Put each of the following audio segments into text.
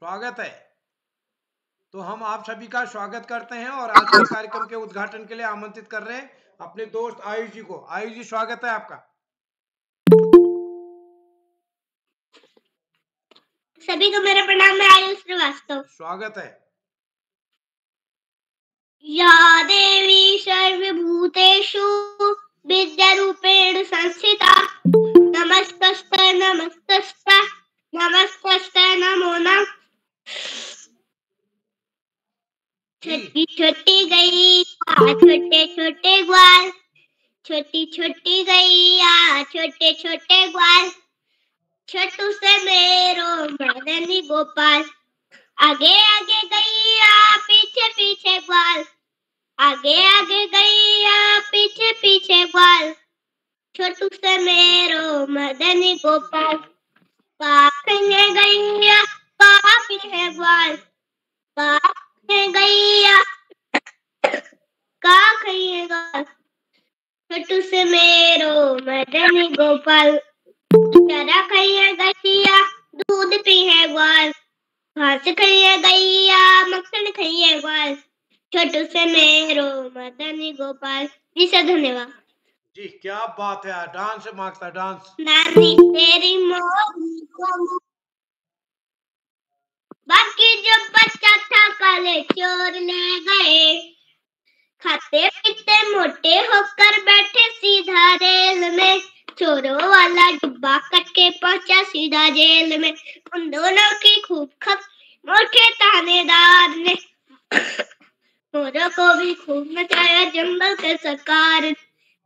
स्वागत है। तो हम आप सभी का स्वागत करते हैं और आज के कार्यक्रम के उद्घाटन के लिए आमंत्रित कर रहे हैं अपने दोस्त आयुष जी को। आयुष जी, स्वागत है आपका। सभी को मेरा प्रणाम। मैं आयुष श्रीवास्तव। स्वागत है। या देवी सर्वभूतेषु विद्यारूपेण संस्थिता नमस्तस्ते नमस्तस्ते नमस्तस्ते नमो नमः। छोटी छोटी गैया छोटे छोटे ग्वाल, छोटी छोटी गैया छोटे छोटे ग्वाल, छोटू से मेरो मदनी गोपाल। आगे आगे गैया पीछे पीछे ग्वाल, आगे आगे गैया पीछे पीछे ग्वाल, छोटू से मेरो मदनी गोपाल। काखने गैया का पीछे ग्वाल, काखने गैया का खइए ग्वाल, छोटू से मेरो मदनी गोपाल। चरा खइए गैया दूध पीए ग्वाल, घास खाइए गैया मक्खन खाइए ग्वाल, छोटू से मेरो मदनी गोपाल। जी सर, धन्यवाद। जी क्या बात है यार, डांस मांगता डांस। नानी तेरी मोरनी को बाकी जो बच्चा था काले चोर ले गए, खाते पीते मोटे होकर बैठे सीधा रेल में, चोरों वाला डिब्बा कट के पहुंचा सीधा जेल में। उन दोनों की खूब खप मोटे थानेदार ने मोरों को भी खूब नचाया जंगल के सरकार।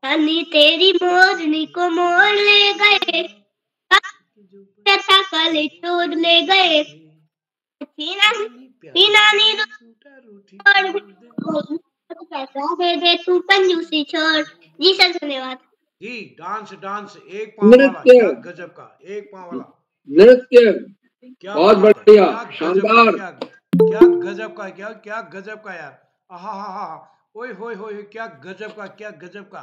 नानी तेरी मोरनी को मोर ले गए, था काले चोर ले गए, नानी पैसा दे दे तू कंजूसी छोड़। जी सर, धन्यवाद। जी डांस डांस, एक पाँव वाला, क्या गजब का, एक पाँव वाला नृत्य, क्या बहुत बात है, बढ़िया, क्या गजब का, शानदार। क्या गजब का, क्या गजब का यार। आहा हा हा, ओए होए होए, क्या गजब का, क्या गजब का,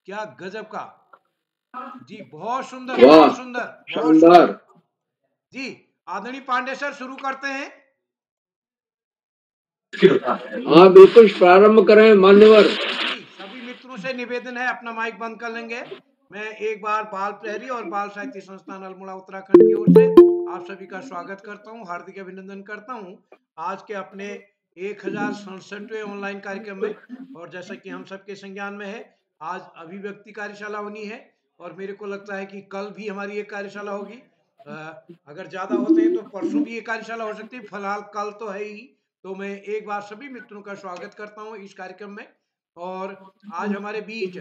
क्या गजब का। जी बहुत सुंदर, वाह, बहुत सुंदर, बहुत शानदार। सुंदर। जी आदरणीय पांडे सर, शुरू करते हैं। हाँ बिल्कुल, प्रारंभ करें मान्यवर। जी सभी मित्रों से निवेदन है, अपना माइक बंद कर लेंगे। मैं एक बार बाल प्रहरी और बाल साहित्य संस्थान अल्मोड़ा उत्तराखंड की ओर से आप सभी का स्वागत करता हूं, हार्दिक अभिनंदन करता हूं आज के अपने 1067वें ऑनलाइन कार्यक्रम में। और जैसा कि हम सबके संज्ञान में है, आज अभिव्यक्ति कार्यशाला होनी है और मेरे को लगता है कि कल भी हमारी एक कार्यशाला होगी। अगर ज्यादा होते हैं तो परसों भी एक कार्यशाला हो सकती है, फिलहाल कल तो है ही। तो मैं एक बार सभी मित्रों का स्वागत करता हूं इस कार्यक्रम में। और आज हमारे बीच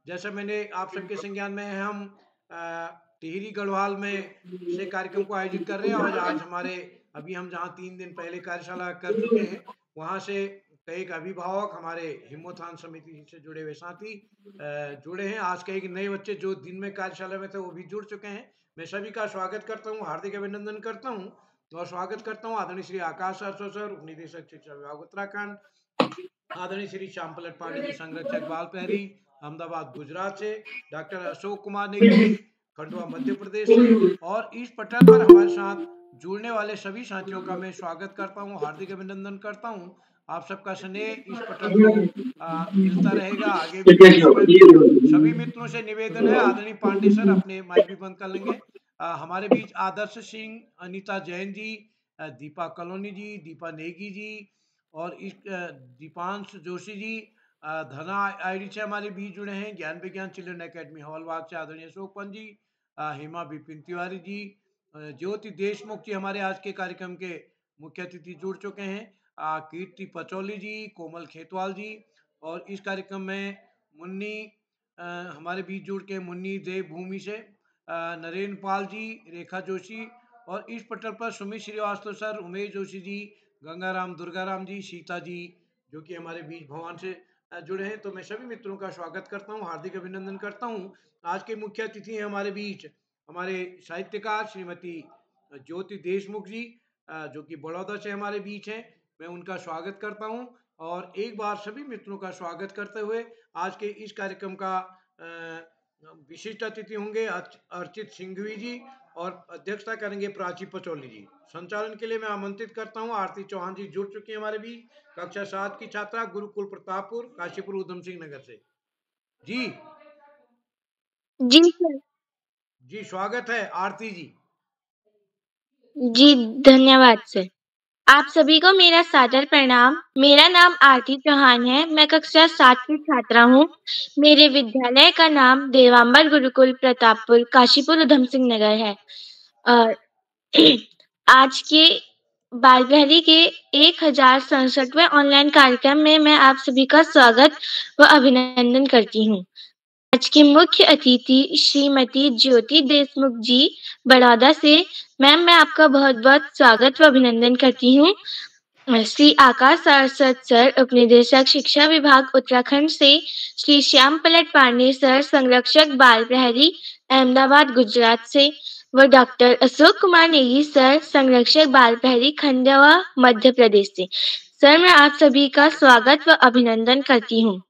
जैसा मैंने आप सबके संज्ञान में है, हम टिहरी गढ़वाल में से कार्यक्रम को आयोजित कर रहे हैं। और आज हमारे अभी हम जहाँ 3 दिन पहले कार्यशाला कर चुके हैं, वहाँ से कई अभिभावक, हमारे हिमोत्थान समिति से जुड़े हुए साथी जुड़े हैं। आज कई नए बच्चे जो दिन में कार्यशाला में थे वो भी जुड़ चुके हैं। मैं सभी का स्वागत करता हूँ, हार्दिक अभिनंदन करता हूँ और स्वागत करता हूँ आदरणीय श्री आकाश सर, उप निदेशक शिक्षा विभाग उत्तराखंड, आदरणीय श्री श्याम पलट पांडे जी, संरक्षक बाल प्रहरी, अहमदाबाद गुजरात से, डॉक्टर अशोक कुमार नेगी जी, खंडवा मध्य प्रदेश से, और इस पटल पर हमारे साथ जुड़ने वाले सभी साथियों का मैं स्वागत करता हूं, हार्दिक अभिनंदन करता हूं। आप सबका स्नेह इस पटल को मिलता रहेगा, आगे भी मिलता रहेगा। सभी मित्रों से निवेदन है, आदरणीय पांडे सर अपने माइक भी बंद कर लेंगे। हमारे बीच आदर्श सिंह, अनीता जैन जी, दीपा कलोनी जी, दीपा नेगी जी, और इस दीपांश जोशी जी, धना आईडी से हमारे बीच जुड़े हैं। ज्ञान विज्ञान चिल्ड्रन एकेडमी हॉलबाग से आदरणीय अशोक पंत जी, हेमा बिपिन तिवारी जी, ज्योति देशमुख जी हमारे आज के कार्यक्रम के मुख्य अतिथि जुड़ चुके हैं, कीर्ति पचौली जी, कोमल खेतवाल जी, और इस कार्यक्रम में मुन्नी हमारे बीच जुड़ के मुन्नी देव भूमि से, नरेंद्र पाल जी, रेखा जोशी, और इस पटल पर सुमित श्रीवास्तव सर, उमेश जोशी जी, गंगाराम दुर्गाराम जी, सीता जी, जो कि हमारे बीच भगवान से जुड़े हैं। तो मैं सभी मित्रों का स्वागत करता हूं, हार्दिक अभिनंदन करता हूं। आज के मुख्य अतिथि हैं हमारे बीच हमारे साहित्यकार श्रीमती ज्योति देशमुख जी, जो कि बड़ौदा से हमारे बीच हैं। मैं उनका स्वागत करता हूं और एक बार सभी मित्रों का स्वागत करते हुए आज के इस कार्यक्रम का विशिष्ट अतिथि होंगे अर्चित सिंघवी जी, और अध्यक्षता करेंगे प्राची पचौली जी। संचालन के लिए मैं आमंत्रित करता हूं आरती चौहान जी, जुड़ चुकी हैं हमारे बीच, कक्षा 7 की छात्रा, गुरुकुल प्रतापपुर, काशीपुर उधम सिंह नगर से। जी जी सर। जी, स्वागत है आरती जी। जी, धन्यवाद सर। आप सभी को मेरा सादर प्रणाम। मेरा नाम आरती चौहान है। मैं कक्षा 7 की छात्रा हूँ। मेरे विद्यालय का नाम देवांबर गुरुकुल प्रतापपुर, काशीपुर उधम सिंह नगर है। और आज के बाल प्रहरी के 1067वें ऑनलाइन कार्यक्रम में मैं आप सभी का स्वागत व अभिनंदन करती हूँ। आज की मुख्य अतिथि श्रीमती ज्योति देशमुख जी बड़ौदा से। मैम, मैं आपका बहुत-बहुत स्वागत व अभिनंदन करती हूँ। श्री आकाश सारस्वत सर, उपनिदेशक शिक्षा विभाग उत्तराखंड से। श्री श्याम पलट पांडे सर, संरक्षक बाल प्रहरी, अहमदाबाद गुजरात से। व डॉक्टर अशोक कुमार नेगी सर, संरक्षक बाल प्रहरी, खंडवा मध्य प्रदेश से। सर, मैं आप सभी का स्वागत व अभिनंदन करती हूँ।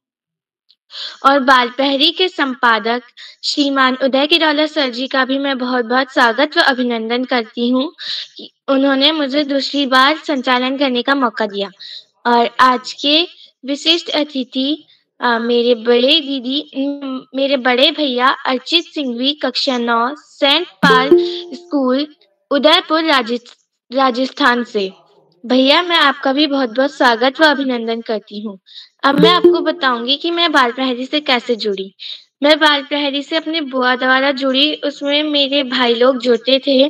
और बाल प्रहरी के संपादक श्रीमान उदय किरौला सर जी का भी मैं बहुत-बहुत स्वागत व अभिनंदन करती हूँ कि उन्होंने मुझे दूसरी बार संचालन करने का मौका दिया। और आज के विशिष्ट अतिथि मेरे बड़े भैया अर्चित सिंघवी, कक्षा 9, सेंट पाल स्कूल, उदयपुर, राजस्थान से। भैया, मैं आपका भी बहुत-बहुत स्वागत व अभिनंदन करती हूँ। अब मैं आपको बताऊंगी कि मैं बाल प्रहरी से कैसे जुड़ी। मैं बाल प्रहरी से अपनी बुआ द्वारा जुड़ी। उसमें मेरे भाई लोग जुड़ते थे,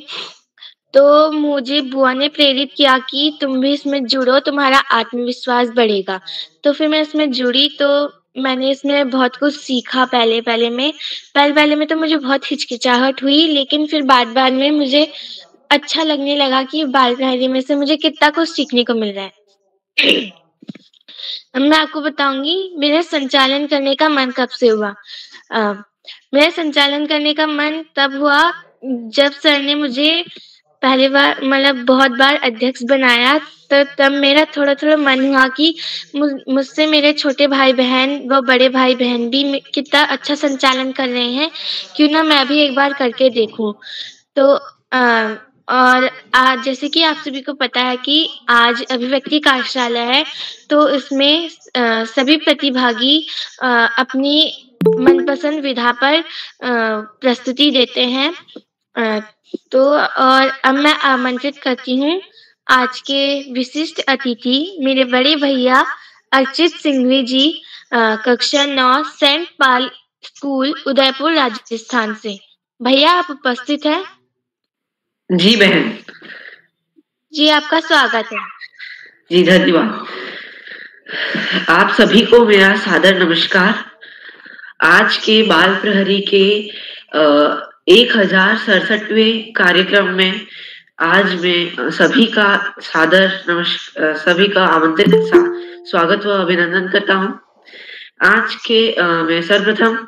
तो मुझे बुआ ने प्रेरित किया कि तुम भी इसमें जुड़ो, तुम्हारा आत्मविश्वास बढ़ेगा। तो फिर मैं इसमें जुड़ी, तो मैंने इसमें बहुत कुछ सीखा। पहले में तो मुझे बहुत हिचकिचाहट हुई, लेकिन फिर बाद में मुझे अच्छा लगने लगा कि बाल प्रहरी में से मुझे कितना कुछ सीखने को मिल रहा है। अब मैं आपको बताऊंगी मेरा संचालन करने का मन कब से हुआ। मेरा संचालन करने का मन तब हुआ जब सर ने मुझे पहली बार, मतलब बहुत बार अध्यक्ष बनाया। तो तब मेरा थोड़ा मन हुआ कि मुझसे मेरे छोटे भाई बहन व बड़े भाई बहन भी कितना अच्छा संचालन कर रहे हैं, क्यों ना मैं भी एक बार करके देखूं। तो और आज जैसे कि आप सभी को पता है कि आज अभिव्यक्ति कार्यशाला है, तो इसमें सभी प्रतिभागी अपनी मनपसंद विधा पर प्रस्तुति देते हैं। तो और अब मैं आमंत्रित करती हूँ आज के विशिष्ट अतिथि मेरे बड़े भैया अर्चित सिंघवी जी, कक्षा 9, सेंट पाल स्कूल, उदयपुर, राजस्थान से। भैया, आप उपस्थित हैं? जी बहन। जी, आपका स्वागत है। जी धन्यवाद। आप सभी को मेरा सादर नमस्कार। आज के बाल प्रहरी के 1067वें कार्यक्रम में आज मैं सभी का सभी का आमंत्रित स्वागत व अभिनंदन करता हूँ। आज के मैं सर्वप्रथम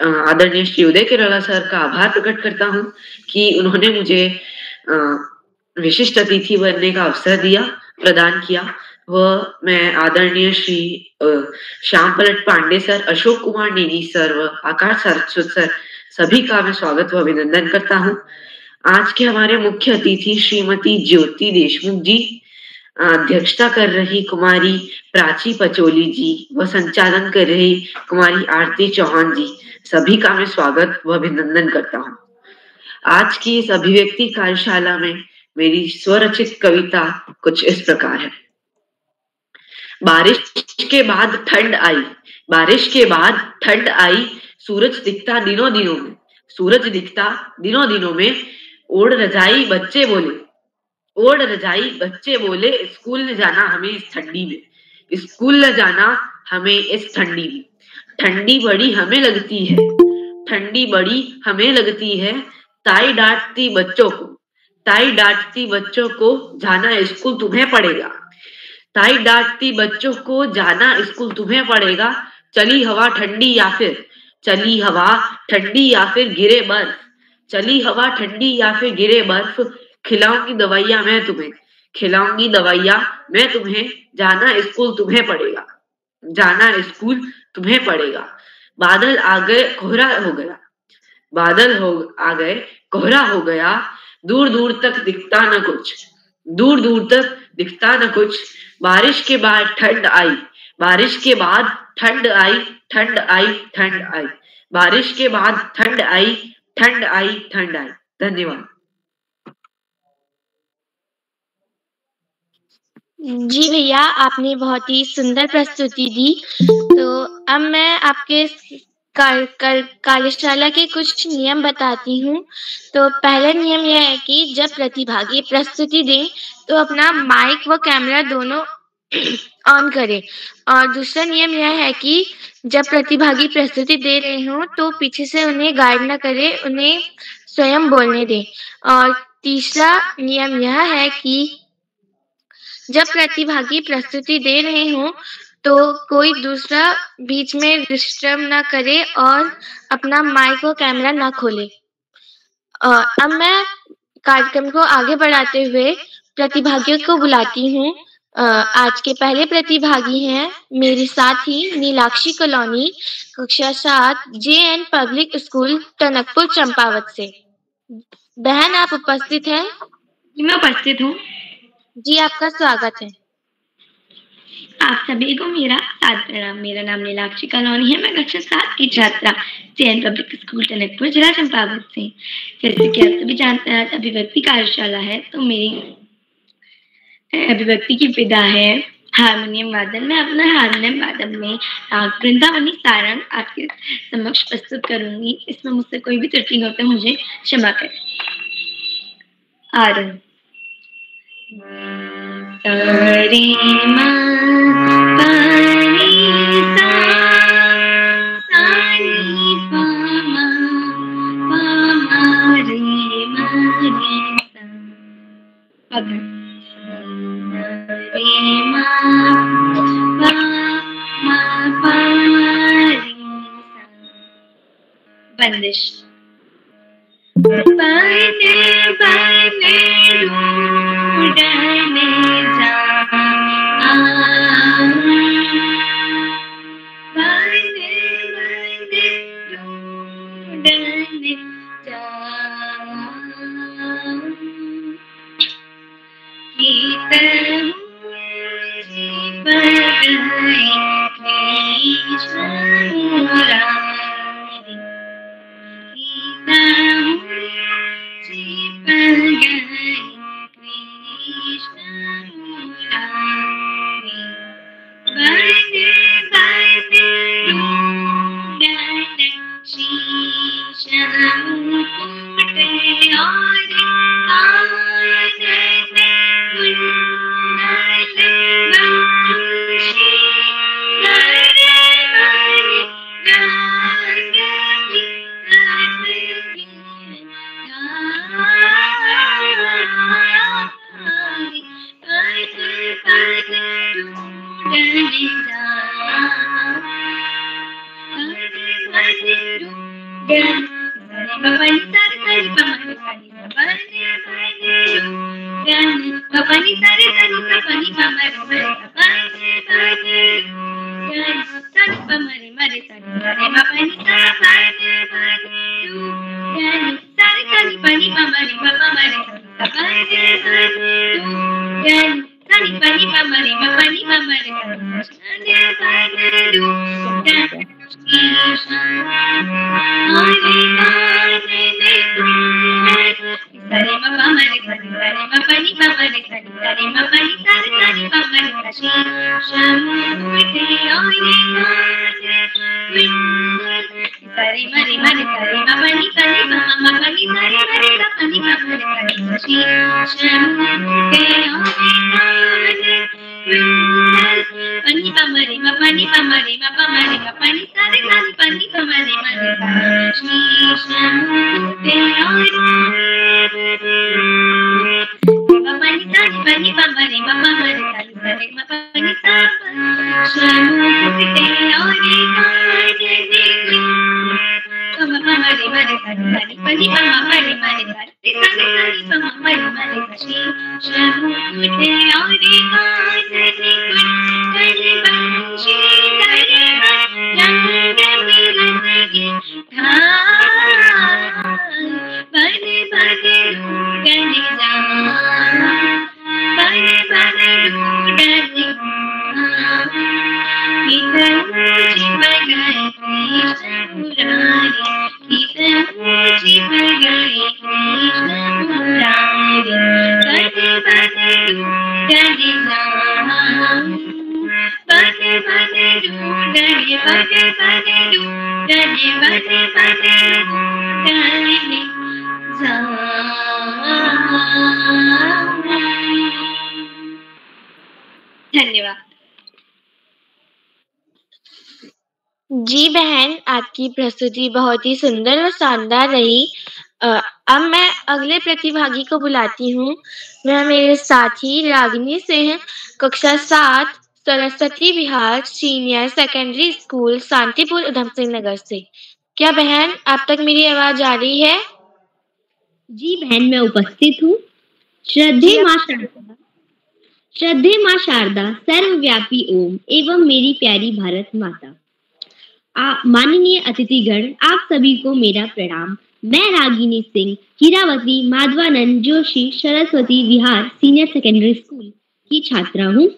आदरणीय श्री उदय किरौला सर का आभार प्रकट करता हूँ कि उन्होंने मुझे विशिष्ट अतिथि बनने का अवसर प्रदान किया। व मैं आदरणीय श्री श्याम पलट पांडे सर, अशोक कुमार नेगी सर व आकाश सारस्वत सर सभी का मैं स्वागत व अभिनंदन करता हूँ। आज के हमारे मुख्य अतिथि श्रीमती ज्योति देशमुख जी, अध्यक्षता कर रही कुमारी प्राची पचौली जी व संचालन कर रही कुमारी आरती चौहान जी, सभी का मैं स्वागत व अभिनंदन करता हूँ। आज की इस अभिव्यक्ति कार्यशाला में मेरी स्वरचित कविता कुछ इस प्रकार है। बारिश के बाद ठंड आई, बारिश के बाद ठंड आई, सूरज दिखता दिनों दिनों में, सूरज दिखता दिनों दिनों में। ओढ़ रजाई बच्चे बोले, ओढ़ रजाई बच्चे बोले, स्कूल न जाना हमें इस ठंडी में, स्कूल न जाना हमें इस ठंडी में। ठंडी बड़ी हमें लगती है, ठंडी बड़ी हमें लगती है, ताई डांटती बच्चों को, ताई डांटती बच्चों को, जाना स्कूल तुम्हें पड़ेगा, ताई डांटती बच्चों को, जाना स्कूल तुम्हें पड़ेगा। चली हवा ठंडी या फिर, चली हवा ठंडी या फिर गिरे बर्फ, चली हवा ठंडी या फिर गिरे बर्फ, खिलाऊंगी दवाइयां मैं तुम्हें, खिलाऊंगी दवाइयां मैं तुम्हें, जाना स्कूल तुम्हें पड़ेगा, जाना स्कूल तुम्हें पड़ेगा। बादल आ गए कोहरा हो गया, बादल आ गए कोहरा हो गया, दूर दूर तक दिखता न कुछ, दूर दूर तक दिखता न कुछ। बारिश के बाद ठंड आई, बारिश के बाद ठंड आई, ठंड आई, ठंड आई। बारिश के बाद ठंड आई, ठंड आई, ठंड आई। धन्यवाद। जी भैया, आपने बहुत ही सुंदर प्रस्तुति दी। तो अब मैं आपके कार्यशाला के कुछ नियम बताती हूँ। तो पहला नियम यह है कि जब प्रतिभागी प्रस्तुति दें तो अपना माइक व कैमरा दोनों ऑन करें। और दूसरा नियम यह है कि जब प्रतिभागी प्रस्तुति दे रहे हों तो पीछे से उन्हें गाइड न करें, उन्हें स्वयं बोलने दें। और तीसरा नियम यह है कि जब प्रतिभागी प्रस्तुति दे रहे हों तो कोई दूसरा बीच में डिस्टर्ब ना करे और अपना माइक और कैमरा ना खोले। अब मैं कार्यक्रम को आगे बढ़ाते हुए प्रतिभागियों को बुलाती हूँ। आज के पहले प्रतिभागी हैं मेरे साथी नीलाक्षी कॉलोनी, कक्षा 7, JN public school, Tanakpur, Champawat से। बहन, आप उपस्थित हैं? मैं उपस्थित हूँ। जी, आपका स्वागत है। आप सभी को मेरा सादर प्रणाम। मेरा नाम नीलाक्षी कॉलोनी है। मैं कक्षा 7 की छात्रा, JN पब्लिक स्कूल, टनकपुर, जिला चंपावत से। जैसे कि आप सभी जानते हैं, आज अभिव्यक्ति कार्यशाला है, तो मेरी अभिव्यक्ति की विधा है हारमोनियम वादन। मैं अपना हारमोनियम वादन में राग वृंदावनी सारंग आपके समक्ष प्रस्तुत करूंगी। इसमें मुझसे कोई भी त्रुटि हो तो मुझे क्षमा करें। आरंभ। रे मा पा रे सा नी पा मा रे सा। अगर रे मा पा रे सा। बंदिश। बने बने ढूंढने जा, बने बने ढूंढने जा, गीत पर गए कृष्ण मुरारी, बने बने बने गाने धन्यवाद। जी बहन, आपकी प्रस्तुति बहुत ही सुंदर और शानदार रही। अब मैं अगले प्रतिभागी को बुलाती हूँ। वह मेरे साथी रागिनी सिंह, कक्षा 7, Saraswati Vihar senior secondary school, Shantipur, Udham Singh Nagar से। क्या बहन आप तक मेरी आवाज आ रही है? जी बहन, मैं उपस्थित हूँ। श्रद्धे माँ शारदा, सर्वव्यापी ओम एवं मेरी प्यारी भारत माता। माननीय अतिथिगण, आप सभी को मेरा प्रणाम। मैं Ragini Singh, Hirawati Madhavanand Joshi Saraswati Vihar senior secondary school की छात्रा हूँ।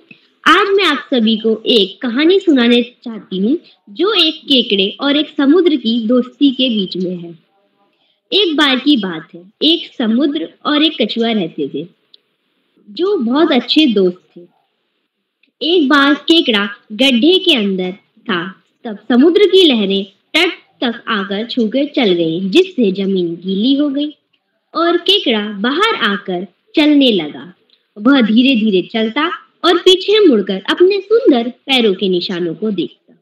आज मैं आप सभी को एक कहानी सुनाने चाहती हूँ जो एक केकड़े और एक समुद्र की दोस्ती के बीच में है। एक बार की बात है, एक समुद्र और एक कछुआ रहते थे जो बहुत अच्छे दोस्त थे। एक बार केकड़ा गड्ढे के अंदर था, तब समुद्र की लहरें तट तक आकर छूकर चल गई, जिससे जमीन गीली हो गई और केकड़ा बाहर आकर चलने लगा। वह धीरे धीरे चलता और पीछे मुड़कर अपने सुंदर पैरों के निशानों को देखता,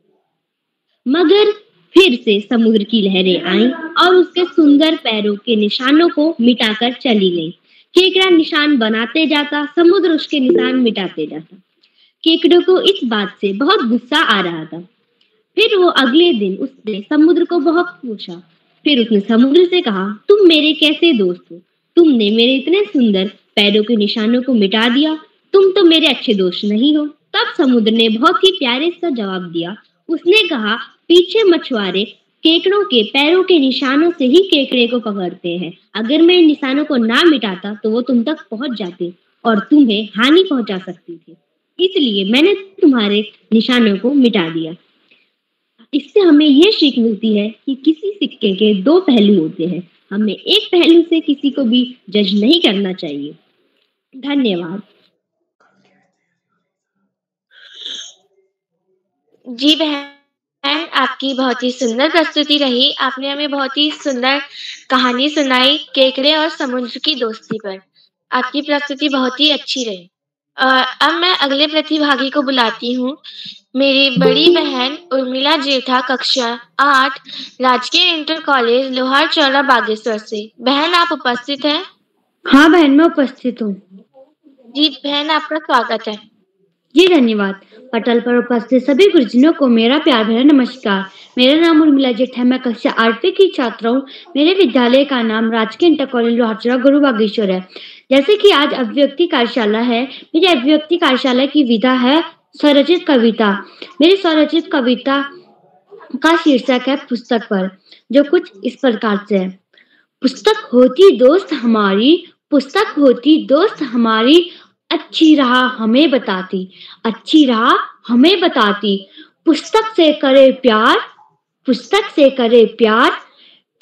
मगर फिर से समुद्र की लहरें आईं और उसके सुंदर पैरों के निशानों को मिटाकर चली गई। केकड़ा निशान बनाते जाता, समुद्र उसके निशान मिटाते जाता। केकड़े को इस बात से बहुत गुस्सा आ रहा था। फिर वो अगले दिन उसने समुद्र को बहुत पूछा। फिर उसने समुद्र से कहा, तुम मेरे कैसे दोस्त हो? तुमने मेरे इतने सुंदर पैरों के निशानों को मिटा दिया, तुम तो मेरे अच्छे दोस्त नहीं हो। तब समुद्र ने बहुत ही प्यारे सा जवाब दिया। उसने कहा, पीछे मछुआरे केकड़ों के पैरों के निशानों से ही केकड़े को पकड़ते हैं। अगर मैं इन निशानों को ना मिटाता तो वो तुम तक पहुंच जाते और तुम्हें हानि पहुंचा सकती थी, इसलिए मैंने तुम्हारे निशानों को मिटा दिया। इससे हमें ये सीख मिलती है कि किसी सिक्के के दो पहलू होते हैं। हमें एक पहलू से किसी को भी जज नहीं करना चाहिए। धन्यवाद। जी बहन, आपकी बहुत ही सुंदर प्रस्तुति रही। आपने हमें बहुत ही सुंदर कहानी सुनाई केकड़े और समुद्र की दोस्ती पर। आपकी प्रस्तुति बहुत ही अच्छी रही। अब मैं अगले प्रतिभागी को बुलाती हूँ। मेरी बड़ी बहन उर्मिला जेठा, कक्षा 8, राजकीय इंटर कॉलेज लोहार चौरा बागेश्वर से। बहन आप उपस्थित हैं? हाँ बहन, मैं उपस्थित हूँ। जी बहन, आपका स्वागत है। जी धन्यवाद। पटल पर उपस्थित सभी गुरुजनों को मेरा प्यार भरा नमस्कार। मेरा नाम उर्मिला जेठा, मैं कक्षा 8वीं की छात्रा हूँ। मेरे विद्यालय का नाम राजकीय इंटर कॉलेज लोहारचौरा गुरु बागेश्वर है। जैसे कि आज अभिव्यक्ति कार्यशाला है, मेरी अभिव्यक्ति कार्यशाला की विधा है स्वरचित कविता। मेरी स्वरचित कविता का शीर्षक है पुस्तक पर, जो कुछ इस प्रकार से है। पुस्तक होती दोस्त हमारी, पुस्तक होती दोस्त हमारी, अच्छी राह हमें बताती, अच्छी राह हमें बताती। पुस्तक से करे प्यार, पुस्तक से करे प्यार,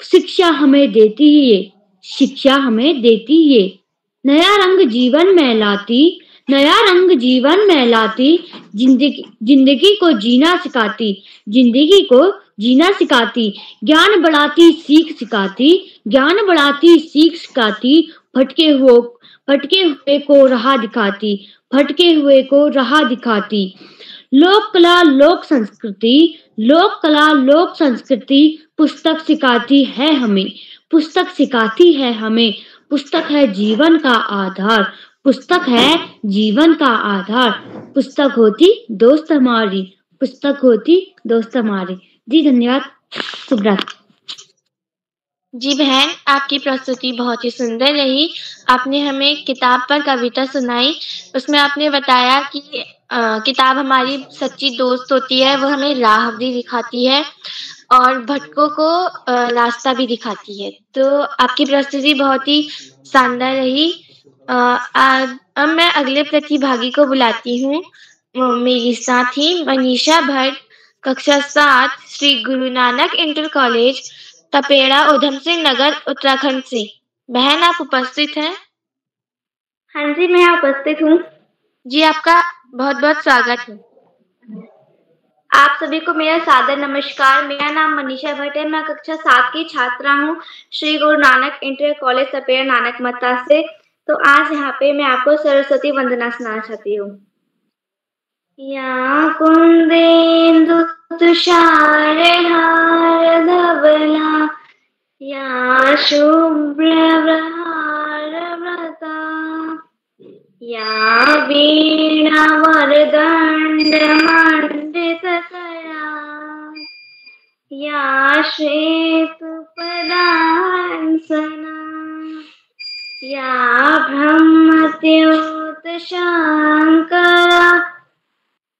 शिक्षा हमें देती ये, शिक्षा हमें देती ये। नया रंग जीवन में लाती, नया रंग जीवन में लाती, जिंदगी को जीना सिखाती, जिंदगी को जीना सिखाती। ज्ञान बढ़ाती सीख सिखाती, ज्ञान बढ़ाती सीख सिखाती। भटके हुए को राह दिखाती, भटके हुए को राह दिखाती। लोक कला लोक संस्कृति, लोक कला लोक संस्कृति, पुस्तक सिखाती है हमें, पुस्तक सिखाती है हमें। पुस्तक है जीवन का आधार, पुस्तक है जीवन का आधार। पुस्तक होती दोस्त हमारी, पुस्तक होती दोस्त हमारी। जी धन्यवाद। शुभ रात्रि। जी बहन, आपकी प्रस्तुति बहुत ही सुंदर रही। आपने हमें किताब पर कविता सुनाई। उसमें आपने बताया कि किताब हमारी सच्ची दोस्त होती है, वो हमें राह भी दिखाती है और भटकों को रास्ता भी दिखाती है। तो आपकी प्रस्तुति बहुत ही शानदार रही। अब मैं अगले प्रतिभागी को बुलाती हूँ। मेरी साथी मनीषा भट्ट, कक्षा 7, श्री गुरु नानक इंटर कॉलेज तपेड़ा, उधम सिंह नगर, उत्तराखंड से। बहन आप उपस्थित हैं? हाँ जी, मैं उपस्थित हूँ। जी आपका बहुत बहुत स्वागत है। आप सभी को मेरा सादर नमस्कार। मेरा नाम मनीषा भट्ट है। मैं कक्षा 7 की छात्रा हूँ श्री गुरु नानक इंटर कॉलेज सपेरा नानक मत्ता से। तो आज यहाँ पे मैं आपको सरस्वती वंदना सुनाना चाहती हूँ। या कुंदेन्दु तुषार हार धवला, या शुभ्र व्रता, या वीणा वरदंड मंडित करा, या श्वेत पदांसना, या ब्रह्मद्योत शंकरा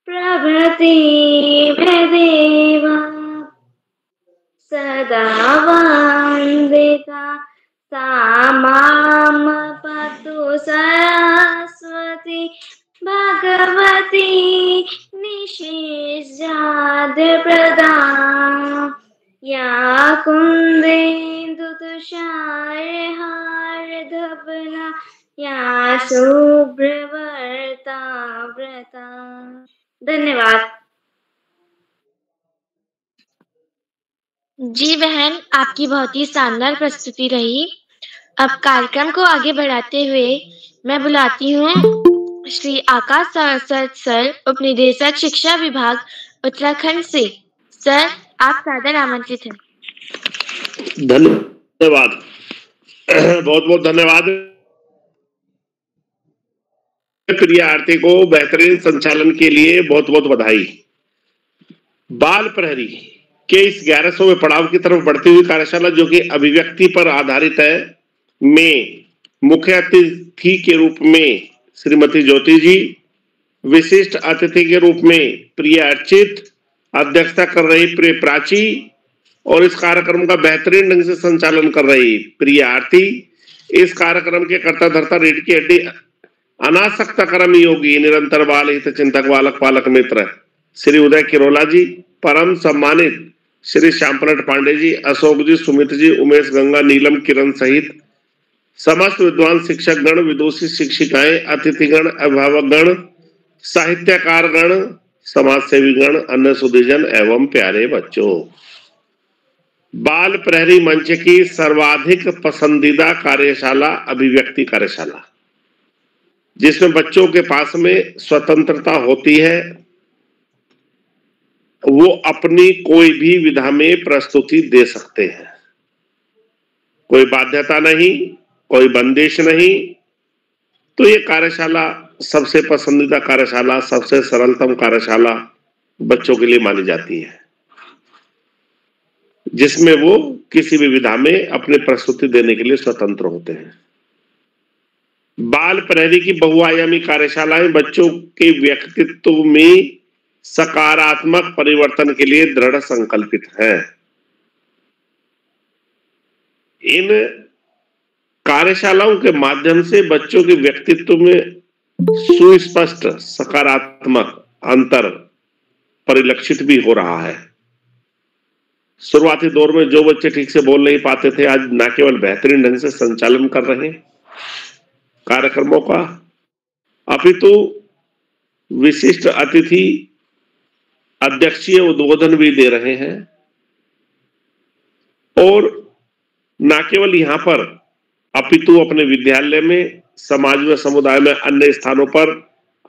प्रभृति देवा, सदा वंदिता सा माम पातु सरस्वती भगवती निषेजाद प्रदा, या कुंदेन्दु तुषार हार धवला, या शुभ्र व्रता। धन्यवाद। जी बहन, आपकी बहुत ही शानदार प्रस्तुति रही। अब कार्यक्रम को आगे बढ़ाते हुए मैं बुलाती हूँ श्री आकाश सरस्वत सर, उपनिदेशक शिक्षा विभाग उत्तराखंड से। सर, आप सादर आमंत्रित हैं। धन्यवाद, बहुत बहुत धन्यवाद। प्रिय आरती को बेहतरीन संचालन के लिए बहुत बहुत बधाई। बाल प्रहरी के इस 1100वें पड़ाव की तरफ बढ़ती हुई कार्यशाला, जो कि अभिव्यक्ति पर आधारित है, में मुख्य अतिथि के रूप में श्रीमती ज्योति जी, विशिष्ट अतिथि के रूप में प्रिय अर्चित, अध्यक्षता कर रही प्रिय प्राची और इस कार्यक्रम का बेहतरीन ढंग से संचालन कर रही प्रिय आरती, इस कार्यक्रम के कर्ता धर्ता रीढ़ की हड्डी अनासक्त कर्म योगी निरंतर बाल हित चिंतक बालक पालक मित्र श्री उदय किरोला जी, परम सम्मानित श्री श्यामप्रट पांडे जी, अशोक जी, सुमित जी, उमेश, गंगा, नीलम, किरण सहित समस्त विद्वान शिक्षक गण, विदुषी शिक्षिकाएं, अतिथिगण, अभिभावक गण, साहित्यकार गण, समाज सेवी गण, अन्य सुधीजन एवं प्यारे बच्चों, बाल प्रहरी मंच की सर्वाधिक पसंदीदा कार्यशाला अभिव्यक्ति कार्यशाला, जिसमें बच्चों के पास में स्वतंत्रता होती है, वो अपनी कोई भी विधा में प्रस्तुति दे सकते हैं, कोई बाध्यता नहीं, कोई बंदिश नहीं। तो ये कार्यशाला सबसे पसंदीदा कार्यशाला, सबसे सरलतम कार्यशाला बच्चों के लिए मानी जाती है, जिसमें वो किसी भी विधा में अपनी प्रस्तुति देने के लिए स्वतंत्र होते हैं। बाल प्रहरी की बहुआयामी कार्यशालाएं बच्चों के व्यक्तित्व में सकारात्मक परिवर्तन के लिए दृढ़ संकल्पित हैं। इन कार्यशालाओं के माध्यम से बच्चों के व्यक्तित्व में सुस्पष्ट सकारात्मक अंतर परिलक्षित भी हो रहा है। शुरुआती दौर में जो बच्चे ठीक से बोल नहीं पाते थे, आज न केवल बेहतरीन ढंग से संचालन कर रहे हैं कार्यक्रमों का, अपितु विशिष्ट अतिथि अध्यक्षीय उद्बोधन भी दे रहे हैं। और न केवल यहाँ पर, अपितु अपने विद्यालय में, समाज में, समुदाय में, अन्य स्थानों पर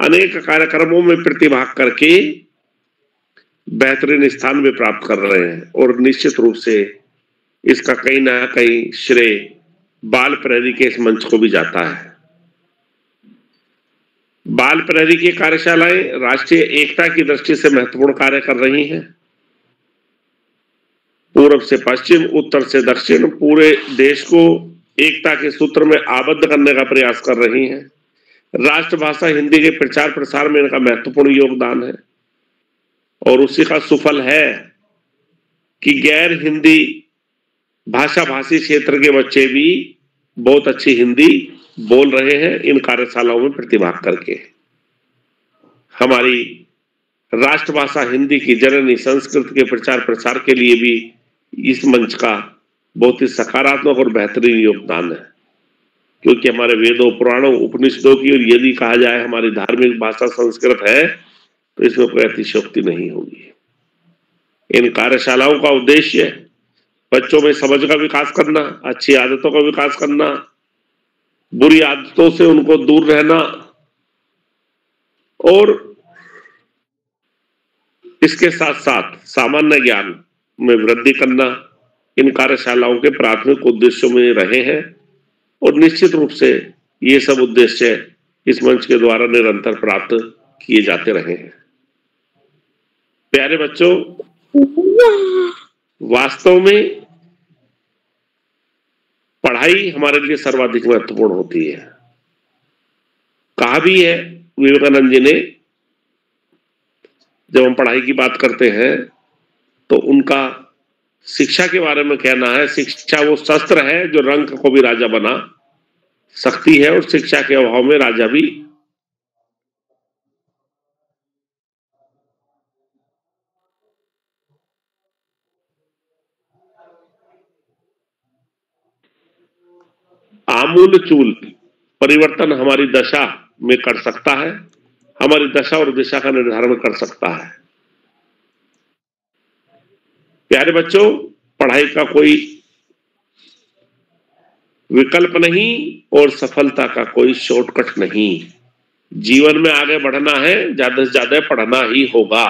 अनेक कार्यक्रमों में प्रतिभाग करके बेहतरीन स्थान भी प्राप्त कर रहे हैं। और निश्चित रूप से इसका कहीं ना कहीं श्रेय बाल प्रहरी के इस मंच को भी जाता है। बाल प्रहरी की कार्यशालाएं राष्ट्रीय एकता की दृष्टि से महत्वपूर्ण कार्य कर रही हैं। पूर्व से पश्चिम, उत्तर से दक्षिण, पूरे देश को एकता के सूत्र में आबद्ध करने का प्रयास कर रही हैं। राष्ट्रभाषा हिंदी के प्रचार प्रसार में इनका महत्वपूर्ण योगदान है और उसी का सुफल है कि गैर हिंदी भाषा भाषी क्षेत्र के बच्चे भी बहुत अच्छी हिंदी बोल रहे हैं इन कार्यशालाओं में प्रतिभाग करके। हमारी राष्ट्रभाषा हिंदी की जननी संस्कृत के प्रचार प्रसार के लिए भी इस मंच का बहुत ही सकारात्मक और बेहतरीन योगदान है, क्योंकि हमारे वेदों, पुराणों, उपनिषदों की, और यदि कहा जाए हमारी धार्मिक भाषा संस्कृत है, तो इसमें कोई अतिशयोक्ति नहीं होगी। इन कार्यशालाओं का उद्देश्य बच्चों में समझ का विकास करना, अच्छी आदतों का विकास करना, बुरी आदतों से उनको दूर रहना और इसके साथ साथ सामान्य ज्ञान में वृद्धि करना इन कार्यशालाओं के प्राथमिक उद्देश्यों में रहे हैं और निश्चित रूप से ये सब उद्देश्य इस मंच के द्वारा निरंतर प्राप्त किए जाते रहे हैं। प्यारे बच्चों, वास्तव में पढ़ाई हमारे लिए सर्वाधिक महत्वपूर्ण होती है। कहा भी है विवेकानंद जी ने, जब हम पढ़ाई की बात करते हैं तो उनका शिक्षा के बारे में कहना है, शिक्षा वो शस्त्र है जो रंक को भी राजा बना सकती है और शिक्षा के अभाव में राजा भी आमूल चूल परिवर्तन हमारी दशा में कर सकता है, हमारी दशा और दिशा का निर्धारण कर सकता है। प्यारे बच्चों, पढ़ाई का कोई विकल्प नहीं और सफलता का कोई शॉर्टकट नहीं। जीवन में आगे बढ़ना है, ज्यादा से ज्यादा पढ़ना ही होगा।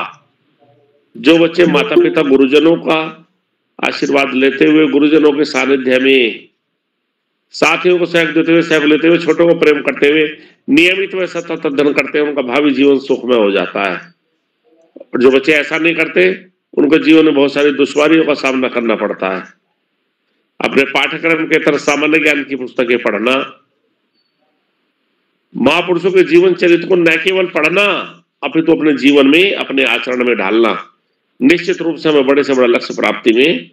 जो बच्चे माता पिता गुरुजनों का आशीर्वाद लेते हुए, गुरुजनों के सानिध्य में साथियों को सहयोग देते हुए, सहयोग लेते हुए, छोटों को प्रेम करते हुए नियमित व सतत अध्ययन करते हैं, उनका भावी जीवन सुखमय हो जाता है। और जो बच्चे ऐसा नहीं करते, उनको जीवन में बहुत सारी दुश्वारियों का सामना करना पड़ता है। अपने पाठ्यक्रम के तरह सामान्य ज्ञान की पुस्तकें पढ़ना, महापुरुषों के जीवन चरित्र को न केवल पढ़ना अपितु अपने जीवन में, अपने आचरण में ढालना निश्चित रूप से हमें बड़े से बड़ा लक्ष्य प्राप्ति में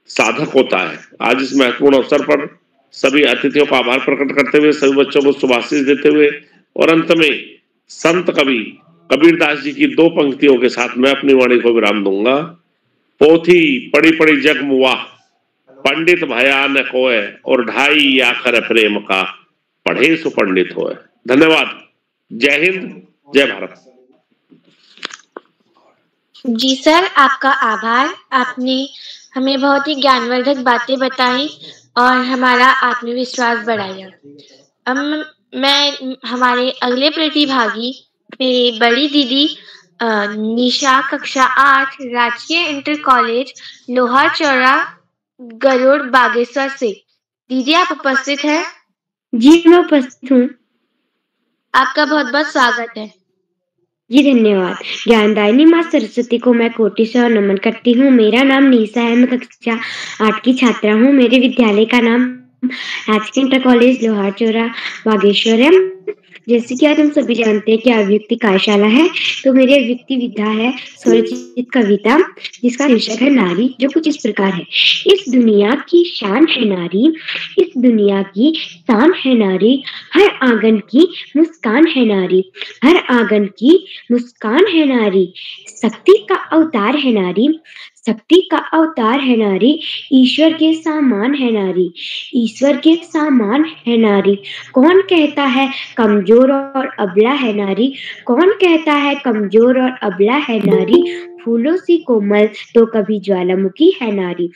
साधक होता है। आज इस महत्वपूर्ण अवसर पर सभी अतिथियों का आभार प्रकट करते हुए, सभी बच्चों को शुभाशीष देते हुए और अंत में संत कवि कबीरदास जी की 2 पंक्तियों के साथ मैं अपनी वाणी को विराम दूंगा। पोथी पढ़ी पढ़ी जग मुआ, पंडित भया न कोय, और ढाई आखर प्रेम का, पढ़े सो पंडित होए। धन्यवाद। जय हिंद, जय भारत। जी सर, आपका आभार। आपने हमें बहुत ही ज्ञानवर्धक बातें बताई और हमारा आत्मविश्वास बढ़ाया। अब मैं हमारे अगले प्रतिभागी मेरी बड़ी दीदी निशा, कक्षा 8, राजकीय इंटर कॉलेज लोहार चौरा, गरुड़, बागेश्वर से। दीदी, आप उपस्थित हैं? जी, मैं उपस्थित हूँ। आपका बहुत बहुत स्वागत है। जी धन्यवाद। ज्ञानदायिनी माँ सरस्वती को मैं कोटि से नमन करती हूँ। मेरा नाम निशा है, मैं कक्षा 8 की छात्रा हूँ। मेरे विद्यालय का नाम राजकीय इंटर कॉलेज लोहार चौरा बागेश्वर है। जैसे कि आज हम सभी जानते हैं कि अभिव्यक्ति कार्यशाला है, तो मेरी अभिव्यक्ति विधा है स्वरचित कविता, जिसका शीर्षक है नारी, जो कुछ इस प्रकार है। इस दुनिया की शान है नारी, इस दुनिया की शान है नारी, हर आंगन की मुस्कान है नारी, हर आंगन की मुस्कान है नारी, शक्ति का अवतार है नारी, शक्ति का अवतार है नारी, ईश्वर के सामान है नारी, ईश्वर के सामान है नारी। कौन कहता है कमजोर और अबला है नारी, कौन कहता है कमजोर और अबला है नारी, फूलों सी कोमल तो कभी ज्वालामुखी है नारी,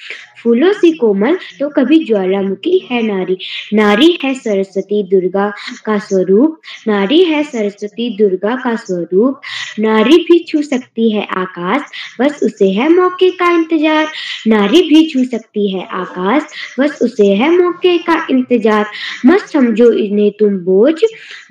फूलों सी कोमल तो कभी ज्वालामुखी है नारी। नारी है सरस्वती दुर्गा का स्वरूप, नारी है सरस्वती दुर्गा का स्वरूप, नारी भी छू सकती है आकाश, बस उसे है मौके का इंतजार, नारी भी छू सकती है आकाश, बस उसे है मौके का इंतजार। मत समझो इन्हें तुम बोझ,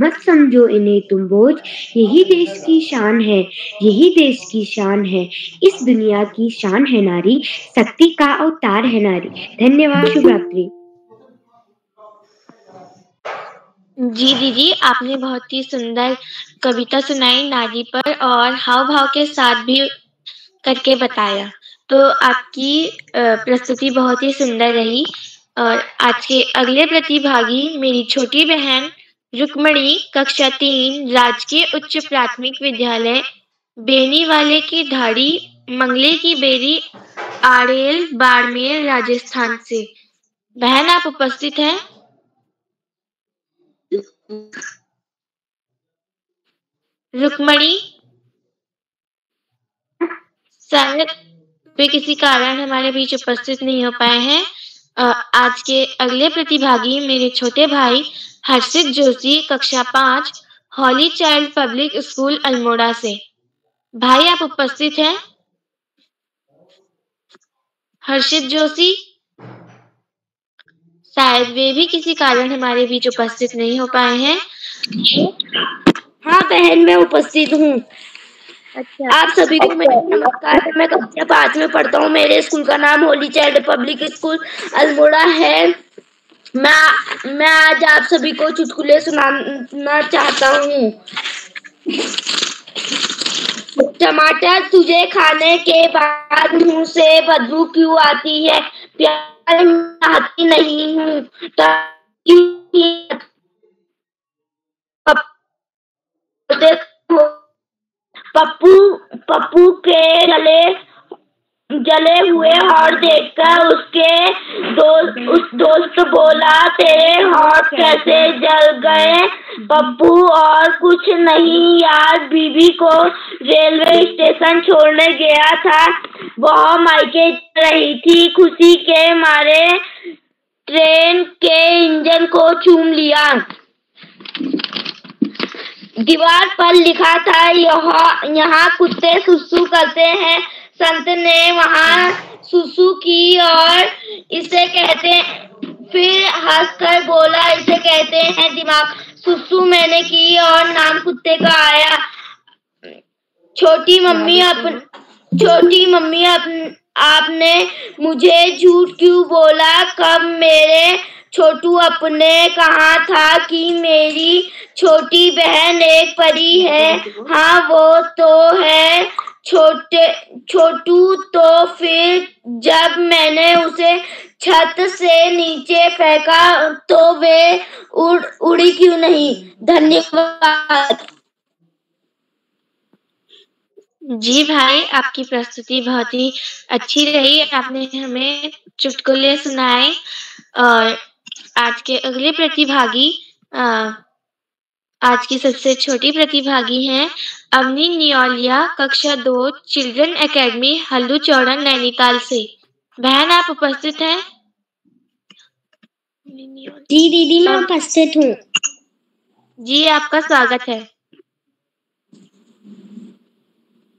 मत समझो इन्हें तुम बोझ, यही देश की शान है, यही देश की शान है, इस दुनिया की शान है नारी, शक्ति का अवतार है नारी। धन्यवाद। शुभ रात्रि। जी दीदी, आपने बहुत ही सुंदर कविता सुनाई नारी पर और हाव भाव के साथ भी करके बताया, तो आपकी प्रस्तुति बहुत ही सुंदर रही। और आज के अगले प्रतिभागी मेरी छोटी बहन रुक्मणी, कक्षा 3, राजकीय उच्च प्राथमिक विद्यालय बेनी वाले की ढाड़ी, मंगले की बेरी, आड़ेल, बाड़मेर, राजस्थान से। बहन, आप उपस्थित हैं? रुक्मणी शायद वे किसी कारण हमारे बीच उपस्थित नहीं हो पाए हैं। आज के अगले प्रतिभागी मेरे छोटे भाई हर्षित जोशी, कक्षा 5, हॉली चाइल्ड पब्लिक स्कूल अल्मोड़ा से। भाई आप उपस्थित हैं? हर्षित जोशी, शायद वे भी किसी कारण हमारे बीच उपस्थित नहीं हो पाए हैं। हाँ बहन, मैं उपस्थित हूँ। अच्छा, आप सभी को मेरा नमस्कार। मैं कक्षा 5 में पढ़ता हूँ। मेरे स्कूल का नाम Holi child public school Almora है। मैं आज आप सभी को चुटकुले सुनाना चाहता हूँ। टमाटर तुझे खाने के बाद मुंह से बदबू क्यों आती है? प्यार मैं आती नहीं हूँ। पप्पू के जले हुए होठ देखकर उस दोस्त बोला, तेरे होठ कैसे जल गए? पप्पू, और कुछ नहीं यार, बीबी को रेलवे स्टेशन छोड़ने गया था। वह मायके जा रही थी। खुशी के मारे ट्रेन के इंजन को चूम लिया। दीवार पर लिखा था, यहाँ कुत्ते सुसु करते हैं। संत ने वहां सुसु की और इसे कहते, फिर हंसकर बोला, इसे कहते हैं दिमाग। सुसु मैंने की और नाम कुत्ते का आया। छोटी मम्मी आपने मुझे झूठ क्यों बोला? कब मेरे छोटू अपने कहा था कि मेरी छोटी बहन एक परी है। हाँ वो तो है छोटू, तो फिर जब मैंने उसे छत से नीचे फेंका तो वे उड़ी क्यों नहीं? धन्यवाद। जी भाई, आपकी प्रस्तुति बहुत ही अच्छी रही। आपने हमें चुटकुले सुनाए। और आज के अगले प्रतिभागी आज की सबसे छोटी प्रतिभागी हैं अवनी नियोलिया, कक्षा 2, चिल्ड्रन एकेडमी, हल्लू चौड़न, नैनीताल से। बहन आप उपस्थित हैं? जी दीदी, मैं उपस्थित हूँ। जी, आपका स्वागत है।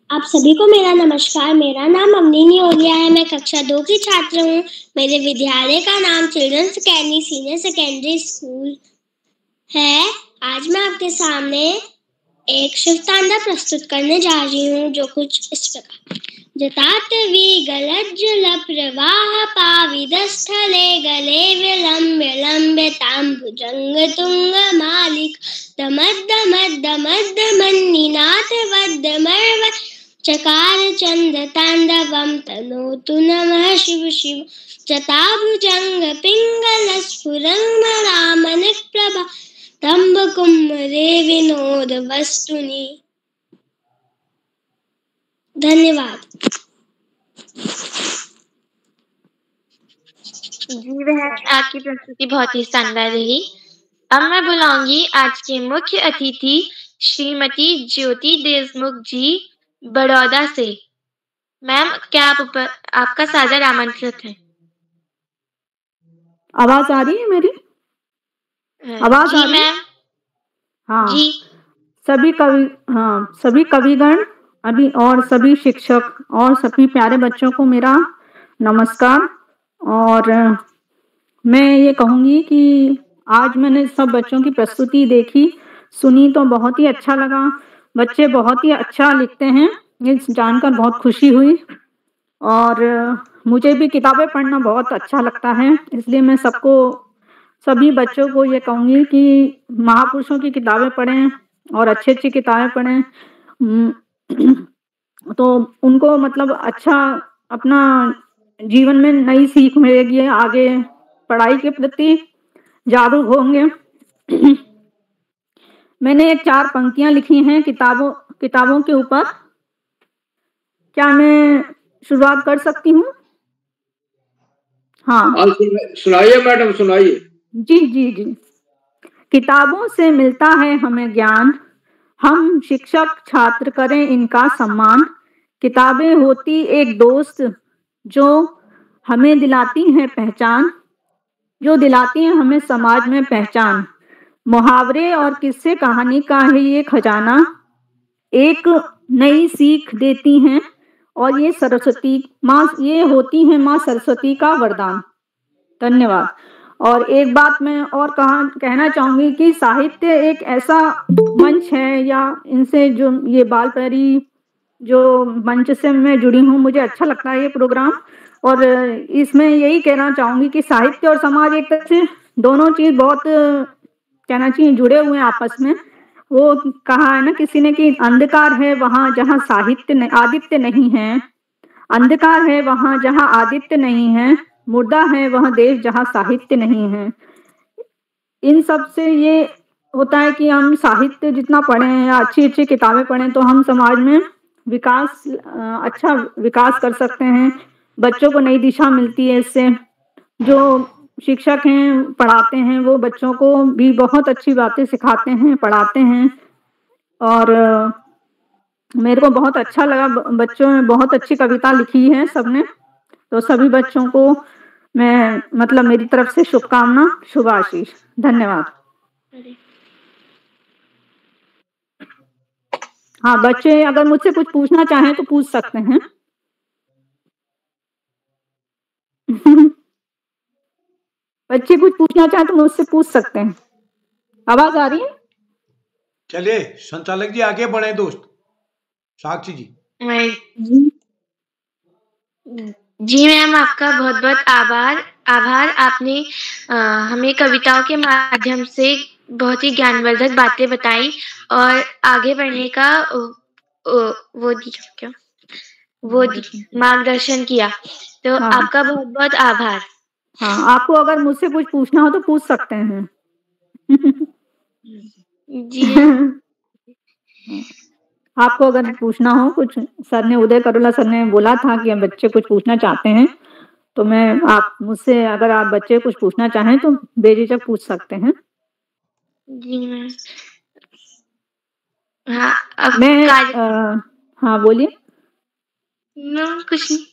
आप सभी को मेरा नमस्कार। मेरा नाम अवनी नियोलिया है। मैं कक्षा 2 की छात्र हूँ। मेरे विद्यालय का नाम children's academy senior secondary school है। आज मैं आपके सामने एक शिवतांडा प्रस्तुत करने जा रही हूँ, जो कुछ इस प्रकार। जतातवी गलज्जल प्रवाह पाविदस्थले गले विलम्बितां भुजंग तुंग मालिक दमद्दमद्दमद्दमन्निनाथ वद्दमर्व चकार चंद तांडवं तनोतु नमः शिव शिव। जताभुजंग पिंगल स्फुरन्मरामनिक प्रभा तंब कुम्भरे विनोद वस्तुनि। धन्यवाद। जी बहन, आपकी प्रस्तुति बहुत ही शानदार रही। अब मैं बुलाऊंगी आज के मुख्य अतिथि श्रीमती ज्योति देशमुख जी, बड़ौदा से। मैम, क्या आप आपका सादर आमंत्रित है। आवाज आ रही है मेरी? आवाज आ रही है? हाँ जी। सभी कविगण और सभी शिक्षक और सभी प्यारे बच्चों को मेरा नमस्कार। और मैं ये कहूँगी कि आज मैंने सब बच्चों की प्रस्तुति देखी, सुनी तो बहुत ही अच्छा लगा। बच्चे बहुत ही अच्छा लिखते हैं, ये जानकर बहुत खुशी हुई। और मुझे भी किताबें पढ़ना बहुत अच्छा लगता है, इसलिए मैं सभी बच्चों को ये कहूँगी कि महापुरुषों की किताबें पढ़ें और अच्छी अच्छी किताबें पढ़ें, तो उनको मतलब अच्छा अपना जीवन में नई सीख मिलेगी, आगे पढ़ाई के प्रति जागरूक होंगे। मैंने 4 पंक्तियां लिखी हैं किताबों के ऊपर। क्या मैं शुरुआत कर सकती हूँ? हाँ, सुनाइए मैडम, सुनाइए। जी जी जी। किताबों से मिलता है हमें ज्ञान, हम शिक्षक छात्र करें इनका सम्मान। किताबें होती एक दोस्त जो हमें दिलाती हैं पहचान, जो दिलाती हैं हमें समाज में पहचान। मुहावरे और किस्से कहानी का है ये खजाना, एक नई सीख देती हैं और ये सरस्वती माँ, ये होती हैं माँ सरस्वती का वरदान। धन्यवाद। और एक बात मैं और कहना चाहूंगी कि साहित्य एक ऐसा मंच है, या इनसे जो ये बाल प्रहरी जो मंच से मैं जुड़ी हूँ, मुझे अच्छा लगता है ये प्रोग्राम। और इसमें यही कहना चाहूंगी कि साहित्य और समाज एक तरह से दोनों चीज बहुत कहना चाहिए जुड़े हुए हैं आपस में। वो कहा है ना किसी ने कि अंधकार है वहां जहाँ आदित्य नहीं है, अंधकार है वहां जहाँ आदित्य नहीं है, मुर्दा है वह देश जहाँ साहित्य नहीं है। इन सब से ये होता है कि हम साहित्य जितना पढ़ें या अच्छी अच्छी किताबें पढ़ें तो हम समाज में अच्छा विकास कर सकते हैं। बच्चों को नई दिशा मिलती है इससे। जो शिक्षक हैं पढ़ाते हैं वो बच्चों को भी बहुत अच्छी बातें सिखाते हैं, पढ़ाते हैं। और मेरे को बहुत अच्छा लगा, बच्चों ने बहुत अच्छी कविता लिखी है सबने। तो सभी बच्चों को मैं मतलब मेरी तरफ से शुभकामना, शुभ आशीष। धन्यवाद। हाँ, बच्चे अगर मुझसे कुछ पूछना चाहें तो पूछ सकते हैं। बच्चे कुछ पूछना चाहें तो मुझसे पूछ सकते हैं। आवाज आ रही है? चलिए संचालक जी आगे बढ़े दोस्त। साक्षी जी। जी मैम, आपका बहुत बहुत आभार। आपने हमें कविताओं के माध्यम से बहुत ही ज्ञानवर्धक बातें बताई और आगे बढ़ने का मार्गदर्शन किया। तो हाँ। आपका बहुत बहुत आभार। हाँ, आपको अगर मुझसे कुछ पूछना हो तो पूछ सकते हैं। जी आपको अगर पूछना हो कुछ, सर ने उदय करोला सर ने बोला था कि हम बच्चे कुछ पूछना चाहते हैं, तो आप मुझसे अगर आप बच्चे कुछ पूछना चाहें तो बेझिझक पूछ सकते हैं। जी मैम। हाँ, अब हाँ बोलिए। कुछ नहीं।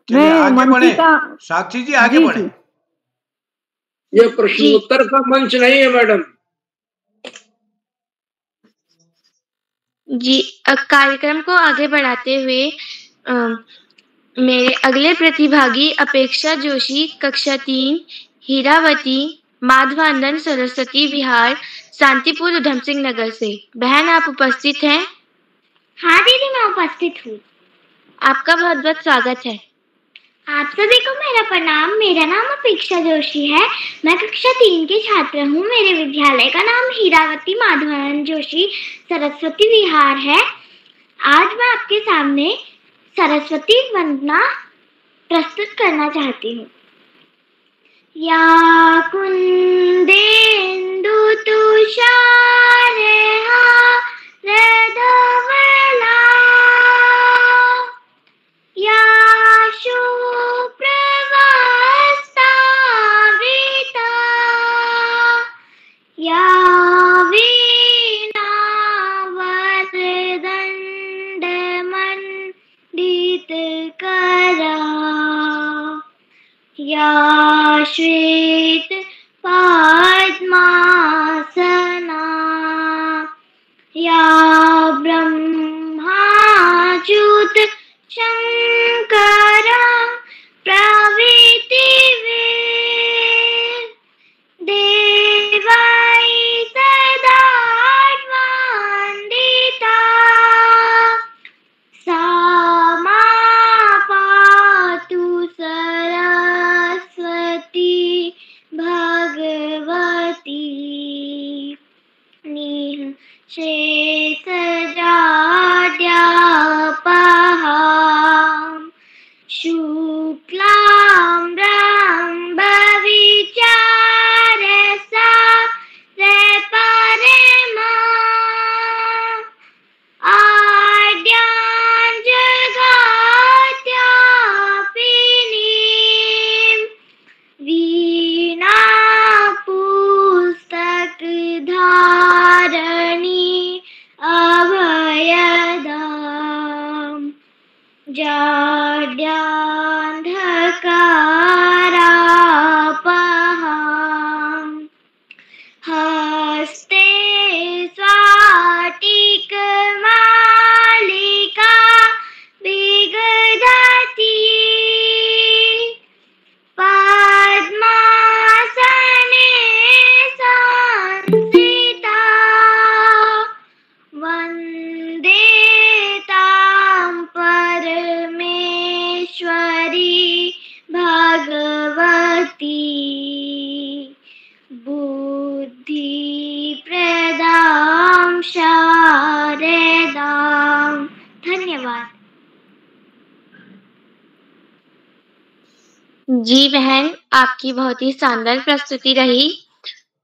मैं आगे बढ़े। का साक्षी जी आगे बढ़े। ये प्रश्नोत्तर का मंच नहीं है मैडम। जी, कार्यक्रम को आगे बढ़ाते हुए मेरे अगले प्रतिभागी अपेक्षा जोशी, कक्षा 3, हीरावती माधवानंद सरस्वती विहार, शांतिपुर, उधम सिंह नगर से। बहन, आप उपस्थित हैं? हाँ दीदी, मैं उपस्थित हूँ। आपका बहुत बहुत स्वागत है। आप सभी को मेरा प्रणाम। मेरा नाम अपेक्षा जोशी है। मैं कक्षा 3 की छात्र हूँ। मेरे विद्यालय का नाम हीरावती माधवानंद जोशी सरस्वती विहार है। आज मैं आपके सामने सरस्वती वंदना प्रस्तुत करना चाहती हूँ। या कुंदेन्दु तुषार धवला, या शुभ्रवस्त्रावृता, या वीणावरदण्डमण्डितकरा, या श्वेत पद्मासना, या ब्रह्माच्युत शंकरा प्रभृतिवे देवै सदा वन्दिता, सा मा पातु सरस्वती भगवती निःशेषजाड्यापहां, शुक्लां ब्रह्मविचारसा परमा, आद्यां जगत्यापिनीं, वीणा पुस्तकधारिणी जी बहन, आपकी बहुत ही शानदार प्रस्तुति रही।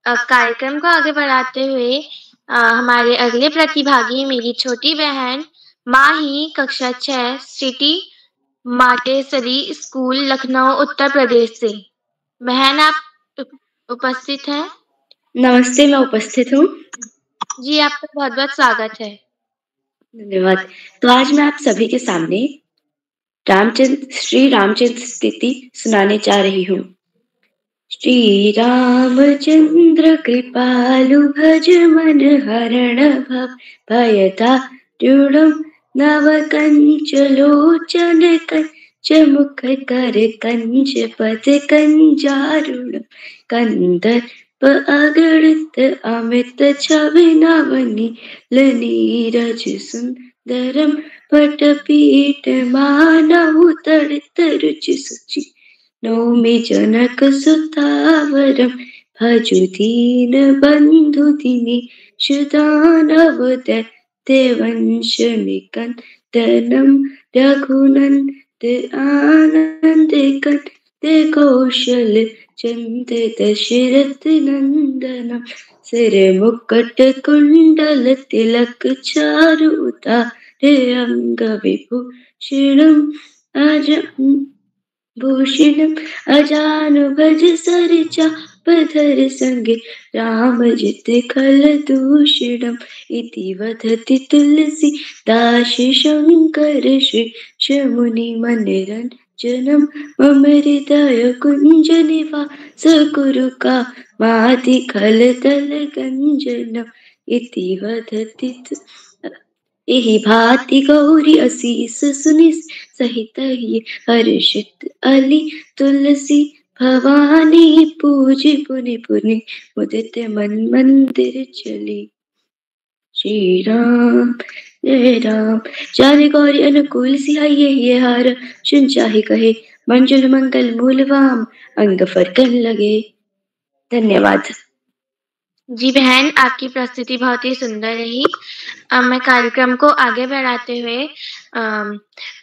कार्यक्रम को आगे बढ़ाते हुए हमारे अगले प्रतिभागी मेरी छोटी बहन माही, कक्षा 6, सिटी माटेसरी स्कूल, लखनऊ, उत्तर प्रदेश से। बहन, आप उपस्थित हैं? नमस्ते, मैं उपस्थित हूँ। जी, आपका बहुत बहुत स्वागत है। धन्यवाद। तो आज मैं आप सभी के सामने श्री रामचंद्र स्तुति सुनाने जा रही हूँ। श्री रामचंद्र कृपालु भज मन हरण भव भयदारुणं नव कंच लोचन कंच मुख कर कंच पद कंजारुण कंदर्प अगणित अमित छवि नवनी नीरज सुंदरम पटपीठ मानहु तड़ित रुचि सुचि नौमि जनक सुतावरम भजु दीन बंधु दिनी सुदानव देवंश निकंदनम रघुनंद आनंद कंद कौशल चंद दशरथ नंदनम सिर मुकुट कुंडल तिलक चारुता अंग विभूषणम भूषणम अजानुभज सरिचा पधर संगे रामजित खल दूषणम इति वदति तुलसी दास शंकर श्री शमुनि मनरंजनम मम हृदय कुंज निवास कुरु का माति खल तल गंजनम इति वदति एहि भांति गौरी असीस सुनि सहित ही हर्षित अली तुलसी भवानी पूजी पुनि पुनि मुदित मन मंदिर चली। श्री राम जय राम। जाने गौरी अनुकूल सिहाइये ये हार सुन चाहे कहे मंजुल मंगल मूलवाम अंग फरकन लगे। धन्यवाद। जी बहन, आपकी प्रस्तुति बहुत ही सुंदर रही। मैं कार्यक्रम को आगे बढ़ाते हुए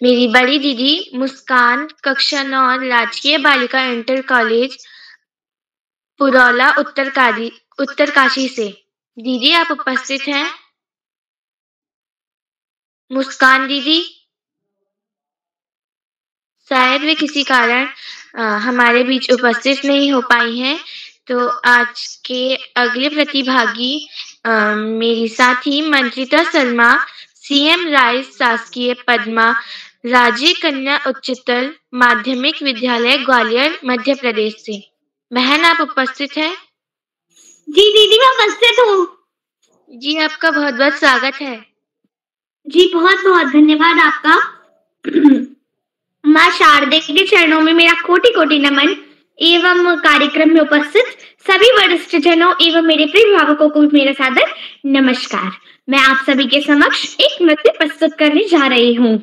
मेरी बड़ी दीदी मुस्कान, कक्षा 9, राजकीय बालिका इंटर कॉलेज, पुरौला, उत्तरकाशी से। दीदी, आप उपस्थित हैं? मुस्कान दीदी, शायद वे किसी कारण हमारे बीच उपस्थित नहीं हो पाई हैं। तो आज के अगले प्रतिभागी मेरी साथी मंत्रिता शर्मा, सीएम राय शासकीय पद्मा राजे कन्या उच्चतर माध्यमिक विद्यालय, ग्वालियर, मध्य प्रदेश से। बहन, आप उपस्थित हैं? जी दीदी, मैं उपस्थित हूँ। जी, आपका बहुत बहुत स्वागत है। जी, बहुत बहुत धन्यवाद आपका। माँ शारदे के चरणों में मेरा कोटि कोटि नमन एवं कार्यक्रम में उपस्थित सभी वरिष्ठ जनों एवं मेरे प्रिय भावकों को मेरा सादर नमस्कार। मैं आप सभी के समक्ष एक नृत्य प्रस्तुत करने जा रही हूँ।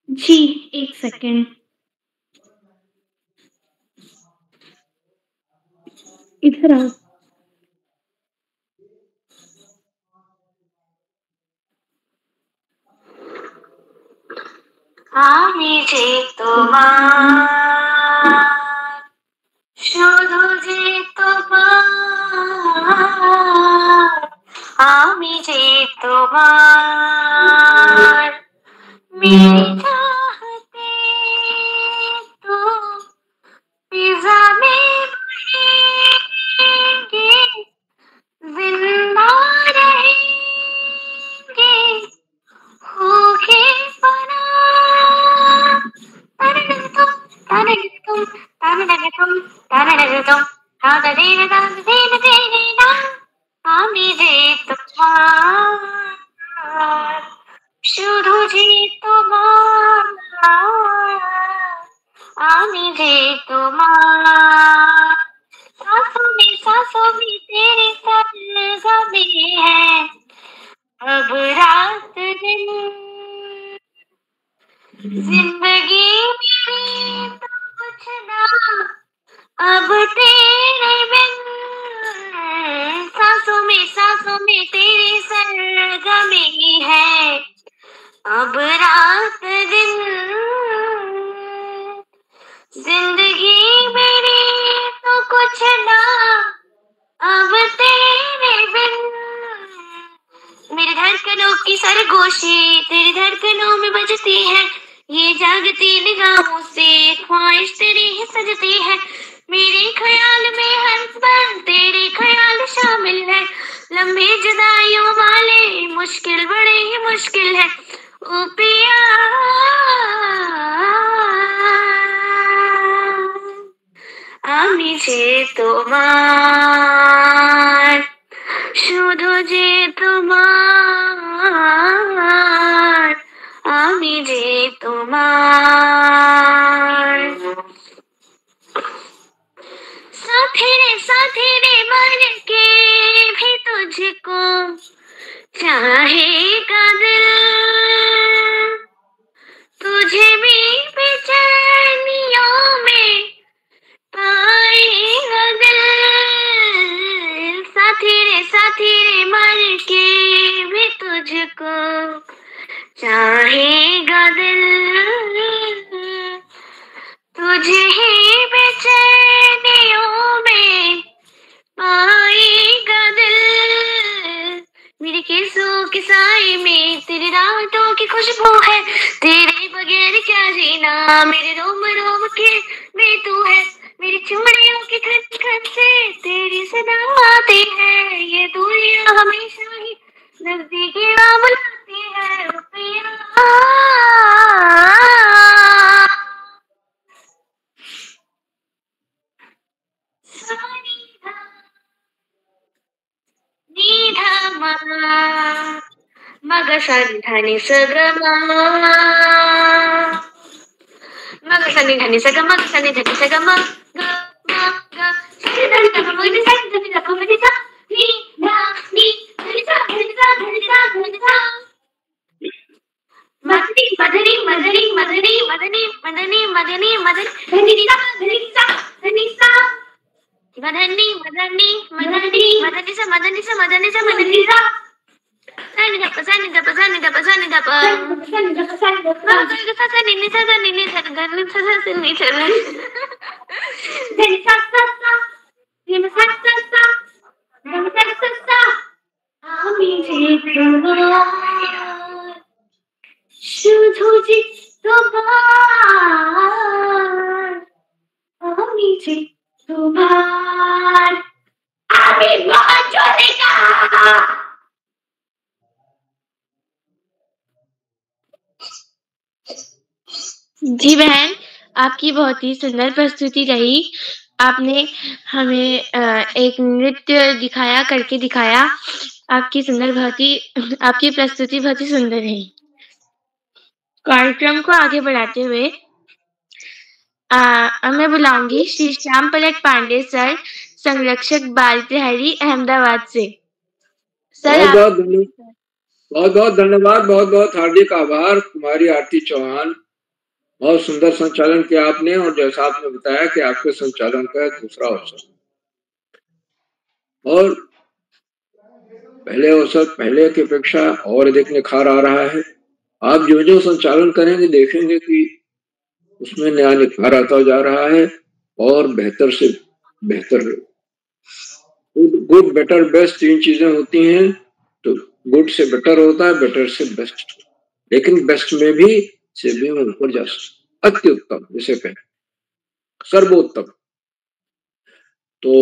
जी, एक सेकेंड, इधर आओ। আমি যে তোমার, শুধু যে তোমার, আমি যে তোমার, मेरी चाहते तो पिज़्ज़ा में बढ़ेंगे, जिंदा रहेंगे, होके बना আমি যে তোমার, শুধু যে তোমার, আমি যে তোমার, सांसों में तेरी सरगमी है, अब रात दिन जिंदगी में तो कुछ ना, अब तेरे बिन सांसों में लगती निगाहों से ख्वाहिश तेरी ही सजती है, मेरे ख्याल में हर पल तेरे ख्याल शामिल है, लम्हे जुदाइयों वाले मुश्किल बड़े ही मुश्किल है, ओ पिया আমি যে তোমার, শুধু যে তোমার, আমি যে তোমার। साथी रे मन के भी तुझको चाहेगा दिल, तुझे भी बेचैनियों में पाएगा दिल। साथी रे मन के भी तुझको चाहेगा दिल, तुझे ही बेचैनियों में पाएगा दिल। मेरे केसों के साए में तेरे रातों की खुशबू है, तेरे बगैर क्या जीना, मेरे रोम रोम के में तू है, मेरी चुमड़ियों की खन से तेरी सदा आती है, ये दूरियां हमेशा ही नजदीकी ना बुलाती है, ओ पिया मगसा निधानी सगमा, मगसा निधानी सगमा, मगसा निधानी सगमा, ग म ग निधानी ग म निधानी ग म निधानी ग नि धा नि धा नि धा नि धा नि धा मदनी मदनी मदनी मदनी मदनी मदनी मदनी मदनी धनी धा धनी धा धनी धा मदनी मदनी मदनी मदनी सा मदनी सा मदनी सा मदनी सा सानी दा सानी दा सानी दा सानी दा सानी दा सानी दा मदनी सा सानी नि सा सानी नि सा गरनी सा सा नि सा धनी सा सा सा नि सा सा सा नि सा सा सा আমি যে তোমার, শুধু যে তোমার, আমি যে তোমার, আমি বাঁচলিকা। जी बहन, आपकी बहुत ही सुंदर प्रस्तुति रही। आपने हमें एक नृत्य करके दिखाया। आपकी प्रस्तुति बहुत ही सुंदर रही। कार्यक्रम को आगे बढ़ाते हुए मैं बुलाऊंगी श्री श्याम पलट पांडे सर, संरक्षक बाल प्रहरी अहमदाबाद से। सर बहुत बहुत धन्यवाद, बहुत बहुत हार्दिक आभार कुमारी आरती चौहान। बहुत सुंदर संचालन किया आपने, और जैसा आपने बताया कि आपके संचालन का दूसरा अवसर, और पहले अवसर पहले की अपेक्षा और अधिक निखार आ रहा है। आप जो जो संचालन करेंगे देखेंगे कि उसमें नया निखार आता जा रहा है, और बेहतर से बेहतर। गुड बेटर बेस्ट तीन चीजें होती हैं, तो गुड से बेटर होता है, बेटर से बेस्ट, लेकिन बेस्ट में भी से भी ऊपर जा सकते, अति उत्तम जिसे कहें, सर्वोत्तम। तो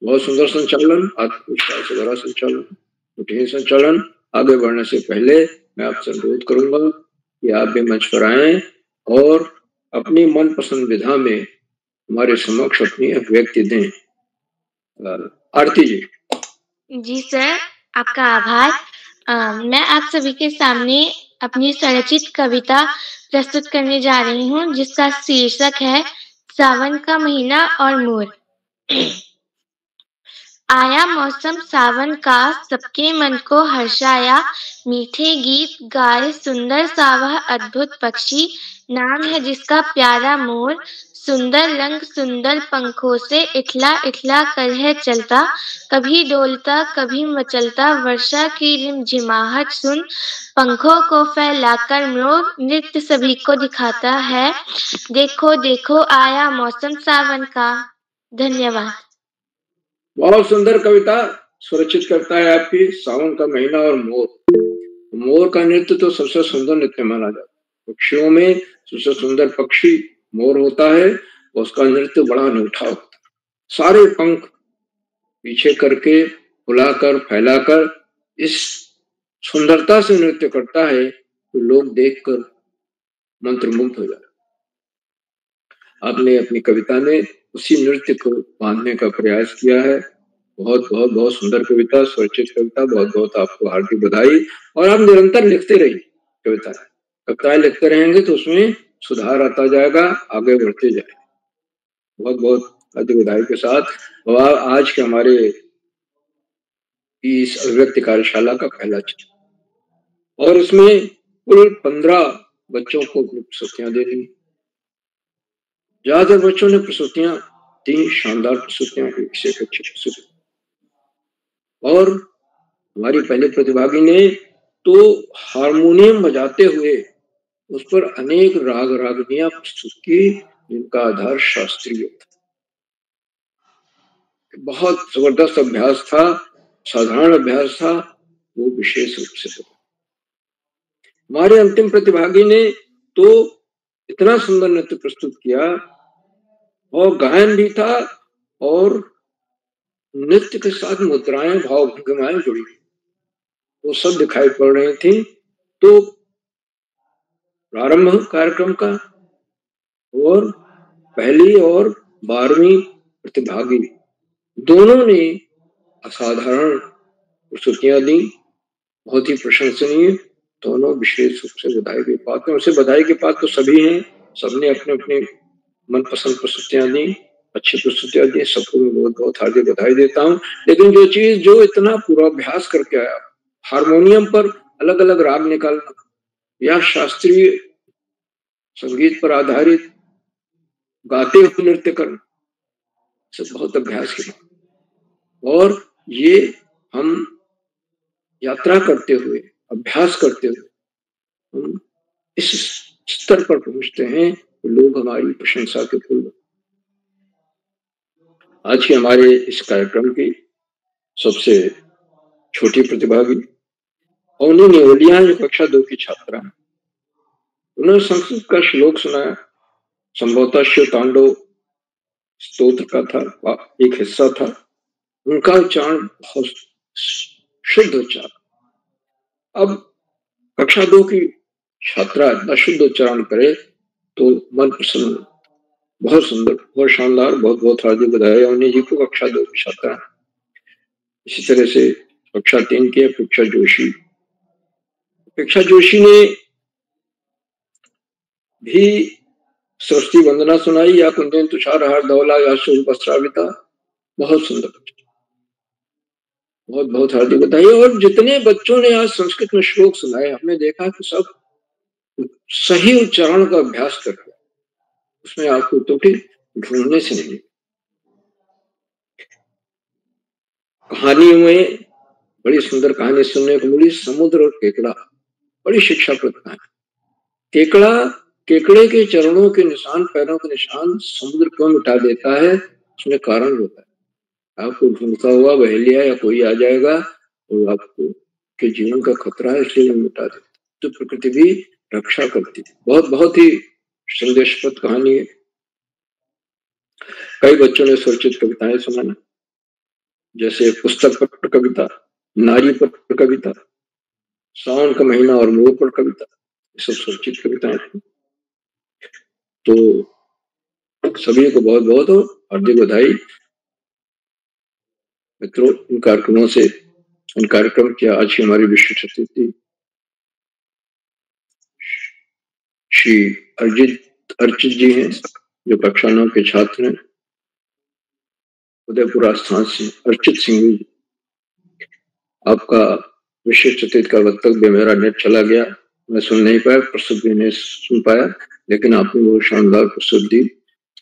बहुत सुंदर संचालन, आत्मविश्वास से भरा संचालन, कठिन संचालन। आगे बढ़ने से पहले मैं आपसे अनुरोध करूंगा कि आप भी मंच पर आए और अपनी मनपसंद विधा में हमारे समक्ष अपनी अभिव्यक्ति दें। आरती जी। जी सर, आपका आभार। मैं आप सभी के सामने अपनी स्वरचित कविता प्रस्तुत करने जा रही हूँ, जिसका शीर्षक है सावन का महीना और मोर। आया मौसम सावन का, सबके मन को हर्षाया, मीठे गीत गाए सुंदर सा वह अद्भुत पक्षी, नाम है जिसका प्यारा मोर। सुंदर रंग सुंदर पंखों से इठला इठला कर है चलता, कभी डोलता कभी मचलता, वर्षा की रिमझिमाहट सुन, पंखों को फैलाकर मोर नृत्य सभी को दिखाता है। देखो देखो आया मौसम सावन का। धन्यवाद। बहुत सुंदर कविता सुरक्षित करता है आपकी सावन का महीना और मोर। मोर का नृत्य तो सबसे सुंदर नृत्य माना जाता है, पक्षियों में सबसे सुंदर पक्षी मोर होता है और उसका नृत्य बड़ा अनूठा होता है। सारे पंख पीछे करके फुलाकर फैलाकर इस सुंदरता से नृत्य करता है तो लोग देखकर मंत्रमुग्ध हो जाते। आपने अपनी कविता में उसी नृत्य को बांधने का प्रयास किया है। बहुत बहुत बहुत सुंदर कविता, स्वरचित कविता। बहुत बहुत आपको हार्दिक बधाई। और आप निरंतर लिखते रहिए कविताएं लिखते रहेंगे तो उसमें सुधार आता जाएगा, आगे बढ़ते जाएंगे। बहुत बहुत हार्दिक बधाई के साथ और आज के हमारे इस अभिव्यक्ति कार्यशाला का पहला चित्र और इसमें कुल 15 बच्चों को प्रस्तुतियां दे दी। ज्यादातर बच्चों ने प्रस्तुतियां दी, शानदार प्रस्तुतियां, एक से एक अच्छी प्रस्तुति। और हमारी पहले प्रतिभागी ने तो हारमोनियम बजाते हुए उस पर अनेक राग रागनियां प्रस्तुत की जिनका आधार शास्त्रीय था। बहुत जबरदस्त अभ्यास था, साधारण अभ्यास था, वो विशेष रूप से। हमारे अंतिम प्रतिभागी ने तो इतना सुंदर नृत्य प्रस्तुत किया और गायन भी था और नृत्य के साथ मुद्राएं, भाव भंगिमाएं जुड़ी, वो सब दिखाई पड़ रही थी। तो प्रारंभ कार्यक्रम का और पहली और 12वीं प्रतिभागी दोनों ने असाधारण प्रस्तुतियां दी, बहुत ही प्रशंसनीय। दोनों विशेष रूप से बधाई के पात्र। उनसे बधाई के पात्र तो सभी हैं, सबने अपने अपने मनपसंद प्रस्तुतियां दी, अच्छी प्रस्तुतियां दी, सबको मैं बहुत बहुत हार्दिक बधाई देता हूँ। लेकिन जो इतना पूर्वाभ्यास करके आया, हारमोनियम पर अलग अलग राग निकालना या शास्त्रीय संगीत पर आधारित गाते हुए नृत्य करना, सब बहुत अभ्यास किया। और ये हम यात्रा करते हुए, अभ्यास करते हुए हम इस स्तर पर पहुंचते हैं तो लोग हमारी प्रशंसा के फूल। आज के हमारे इस कार्यक्रम की सबसे छोटी प्रतिभागी औनी नेवलिया जो कक्षा 2 की छात्रा है, उन्होंने संस्कृत का श्लोक सुनाया। संभवतः शिव तांडव स्तोत्र का था, एक हिस्सा था। उनका उच्चारण बहुत शुद्ध उच्चारण। अब कक्षा 2 की छात्रा इतना शुद्ध उच्चारण करे तो मन प्रसन्न। बहुत सुंदर, बहुत शानदार, बहुत बहुत हार्दिक बधाई औनी जी को, कक्षा 2 की छात्रा। इसी तरह से कक्षा 3 की अपेक्षा जोशी। अपेक्षा जोशी ने भी सरस्वती वंदना सुनाई, या कुंदन तुषार हार धवला या शुभ वस्त्राविता। बहुत सुंदर, बहुत बहुत हार्दिक बधाई। और जितने बच्चों ने आज संस्कृत में श्लोक सुनाए, हमने देखा कि सब सही उच्चारण का अभ्यास कर रहे, उसमें आपको त्रुटि ढूंढने से नहीं। कहानियों में बड़ी सुंदर कहानी सुनने को मिली, समुद्र और केकड़ा, बड़ी शिक्षाप्रद कहानी। केकड़े के चरणों के निशान, पैरों के निशान समुद्र क्यों मिटा देता है, उसमें कारण होता है। आपको ढूंढता हुआ बहेलिया या कोई आ जाएगा और आपको के जीवन का खतरा है, इसलिए मिटा देता। तो प्रकृति भी रक्षा करती है। बहुत बहुत ही संदेशप्रद कहानी है। कई बच्चों ने स्वरचित कविताएं सुनाई, जैसे पुस्तक पर कविता, नारी पर कविता, सावन का महीना और मोर पर कविता, सब स्वरचित कविताएं थी। तो सभी को बहुत बहुत हार्दिक बधाई। मित्रों, इन कार्यक्रम की आज की हमारी विशिष्ट अतिथि श्री अर्चित जी हैं, जो कक्षा 9 के छात्र हैं, उदयपुर आस्थान से। अर्चित सिंह जी, आपका विशिष्ट अतिथि का वक्तव्य, मेरा नेट चला गया, मैं सुन नहीं पाया, प्रस्तुत भी नहीं सुन पाया, लेकिन आपने वो शानदार प्रस्तुत दी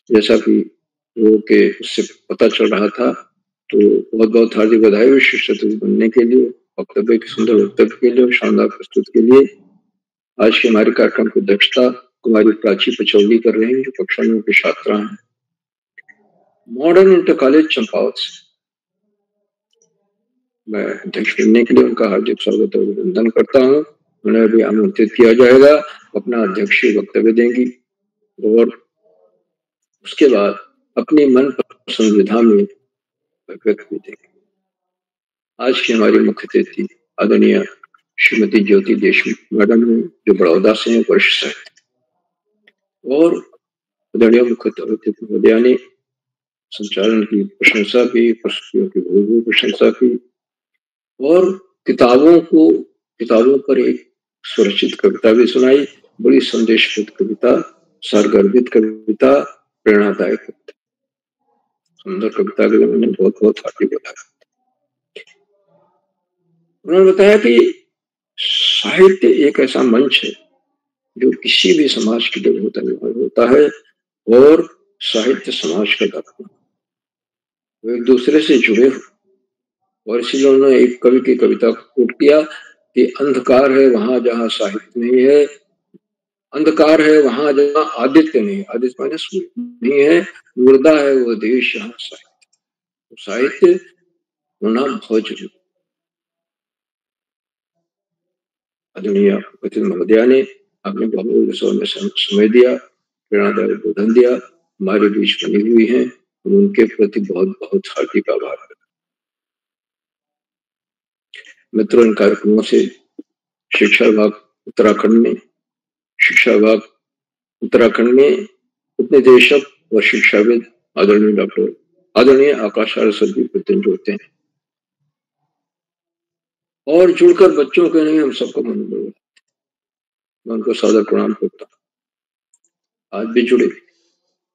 जैसा कि वो के उससे पता चल रहा था। तो बहुत बहुत हार्दिक बधाई विशिष्ट अतिथि बनने के लिए, वक्तव्य के सुंदर वक्तव्य के लिए और शानदार प्रस्तुत के लिए। आज के हमारे कार्यक्रम की अध्यक्षता कुमारी प्राची पचौली कर रहे हैं, जो कक्षा 9 की छात्रा हैं, मॉडर्न इंटर कॉलेज चंपावत से। मैं अध्यक्ष बनने के लिए उनका हार्दिक स्वागत और अभिनंदन करता हूँ। उन्हें भी आमंत्रित किया जाएगा, अपना अध्यक्षीय वक्तव्य देंगी और उसके बाद अपनी मन पसंद विधा में व्यक्त भी देंगे। आज की हमारी मुख्य अतिथि आदरणीय श्रीमती ज्योति देशमुख मैडम है, जो बड़ौदा से हैं, वरिष्ठ साहित्य, और आदरणीय मुख्य अतिथि महोदया ने संचालन की प्रशंसा की, प्रस्तुतियों की बहुत प्रशंसा की और किताबों पर एक सुरक्षित कविता भी सुनाई। बड़ी संदेशपूर्ण कविता, सारगर्भित कविता, प्रेरणादायक कविता, सुंदर कविता के लिए मैंने बहुत बहुत हार्दिक बताया। उन्होंने बताया कि साहित्य एक ऐसा मंच है जो किसी भी समाज के लिए बहुत अनिवार्य होता है और साहित्य समाज का दर्पण, वो एक दूसरे से जुड़े हो। और इसीलिए उन्होंने एक कवि की कविता को कोट किया कि अंधकार है वहां जहां साहित्य नहीं है, अंधकार है वहां जहां आदित्य नहीं, आदित्य माने सूर्य नहीं है, मुर्दा है वो देश जहां साहित्य। साहित्य होना बहुत जरूरी। आदरणीय अतिथि महोदया ने अपने बहुत समय दिया, प्रेरणादायक बोधन दिया, हमारे बीच बनी हुई है, हम उनके प्रति बहुत बहुत हार्दिक आभार करते। मित्रों, इन कार्यक्रमों से शिक्षा विभाग उत्तराखंड में उपनिदेशक और शिक्षाविद आदरणीय आकाश सर भी प्रतिदिन जुड़ते हैं और जुड़कर बच्चों के लिए हम सबको मनोबल, मैं उनको सादर प्रणाम करता हूँ। आज भी जुड़े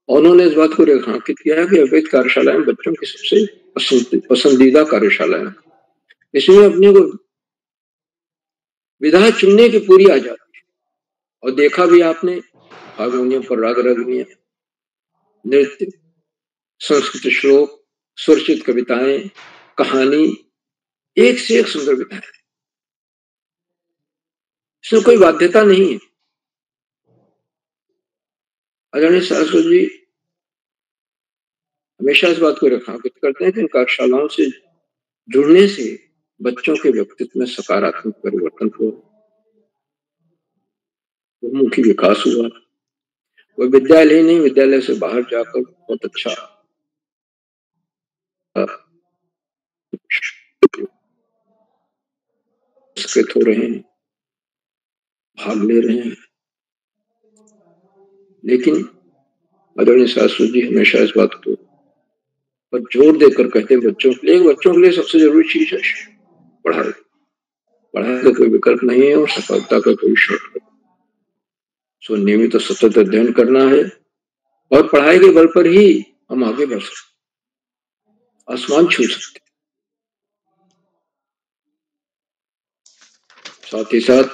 और उन्होंने इस बात को रेखांकित किया है कि अवैध कार्यशालाएं बच्चों की सबसे पसंदीदा कार्यशालाएं, इसमें अपने को विधा चुनने की पूरी आजादी। और देखा भी आपने, हारमोनियम पर राग रागिनियां, नृत्य, संस्कृत श्लोक, सुरचित कविताएं, कहानी, एक से एक सुंदर विधाएं, इसमें कोई बाध्यता नहीं है। आदरणीय सरस्वती जी हमेशा इस बात को रेखांकित करते हैं कि इन कार्यशालाओं से जुड़ने से बच्चों के व्यक्तित्व में सकारात्मक परिवर्तन हुआ, बहुमुखी विकास हुआ। वो विद्यालय नहीं, विद्यालय से बाहर जाकर बहुत अच्छा हो रहे हैं, भाग ले रहे हैं। लेकिन आदरणीय सरस्वती जी हमेशा इस बात को पर जोर देकर कहते हैं, बच्चों के लिए सबसे जरूरी चीज है पढ़ाई। पढ़ाई का कोई विकल्प नहीं है और सफलता का कोई शॉर्टकट। सो नियमित तो सतत अध्ययन करना है और पढ़ाई के बल पर ही हम आगे बढ़ सकते, आसमान छू सकते। साथ ही साथ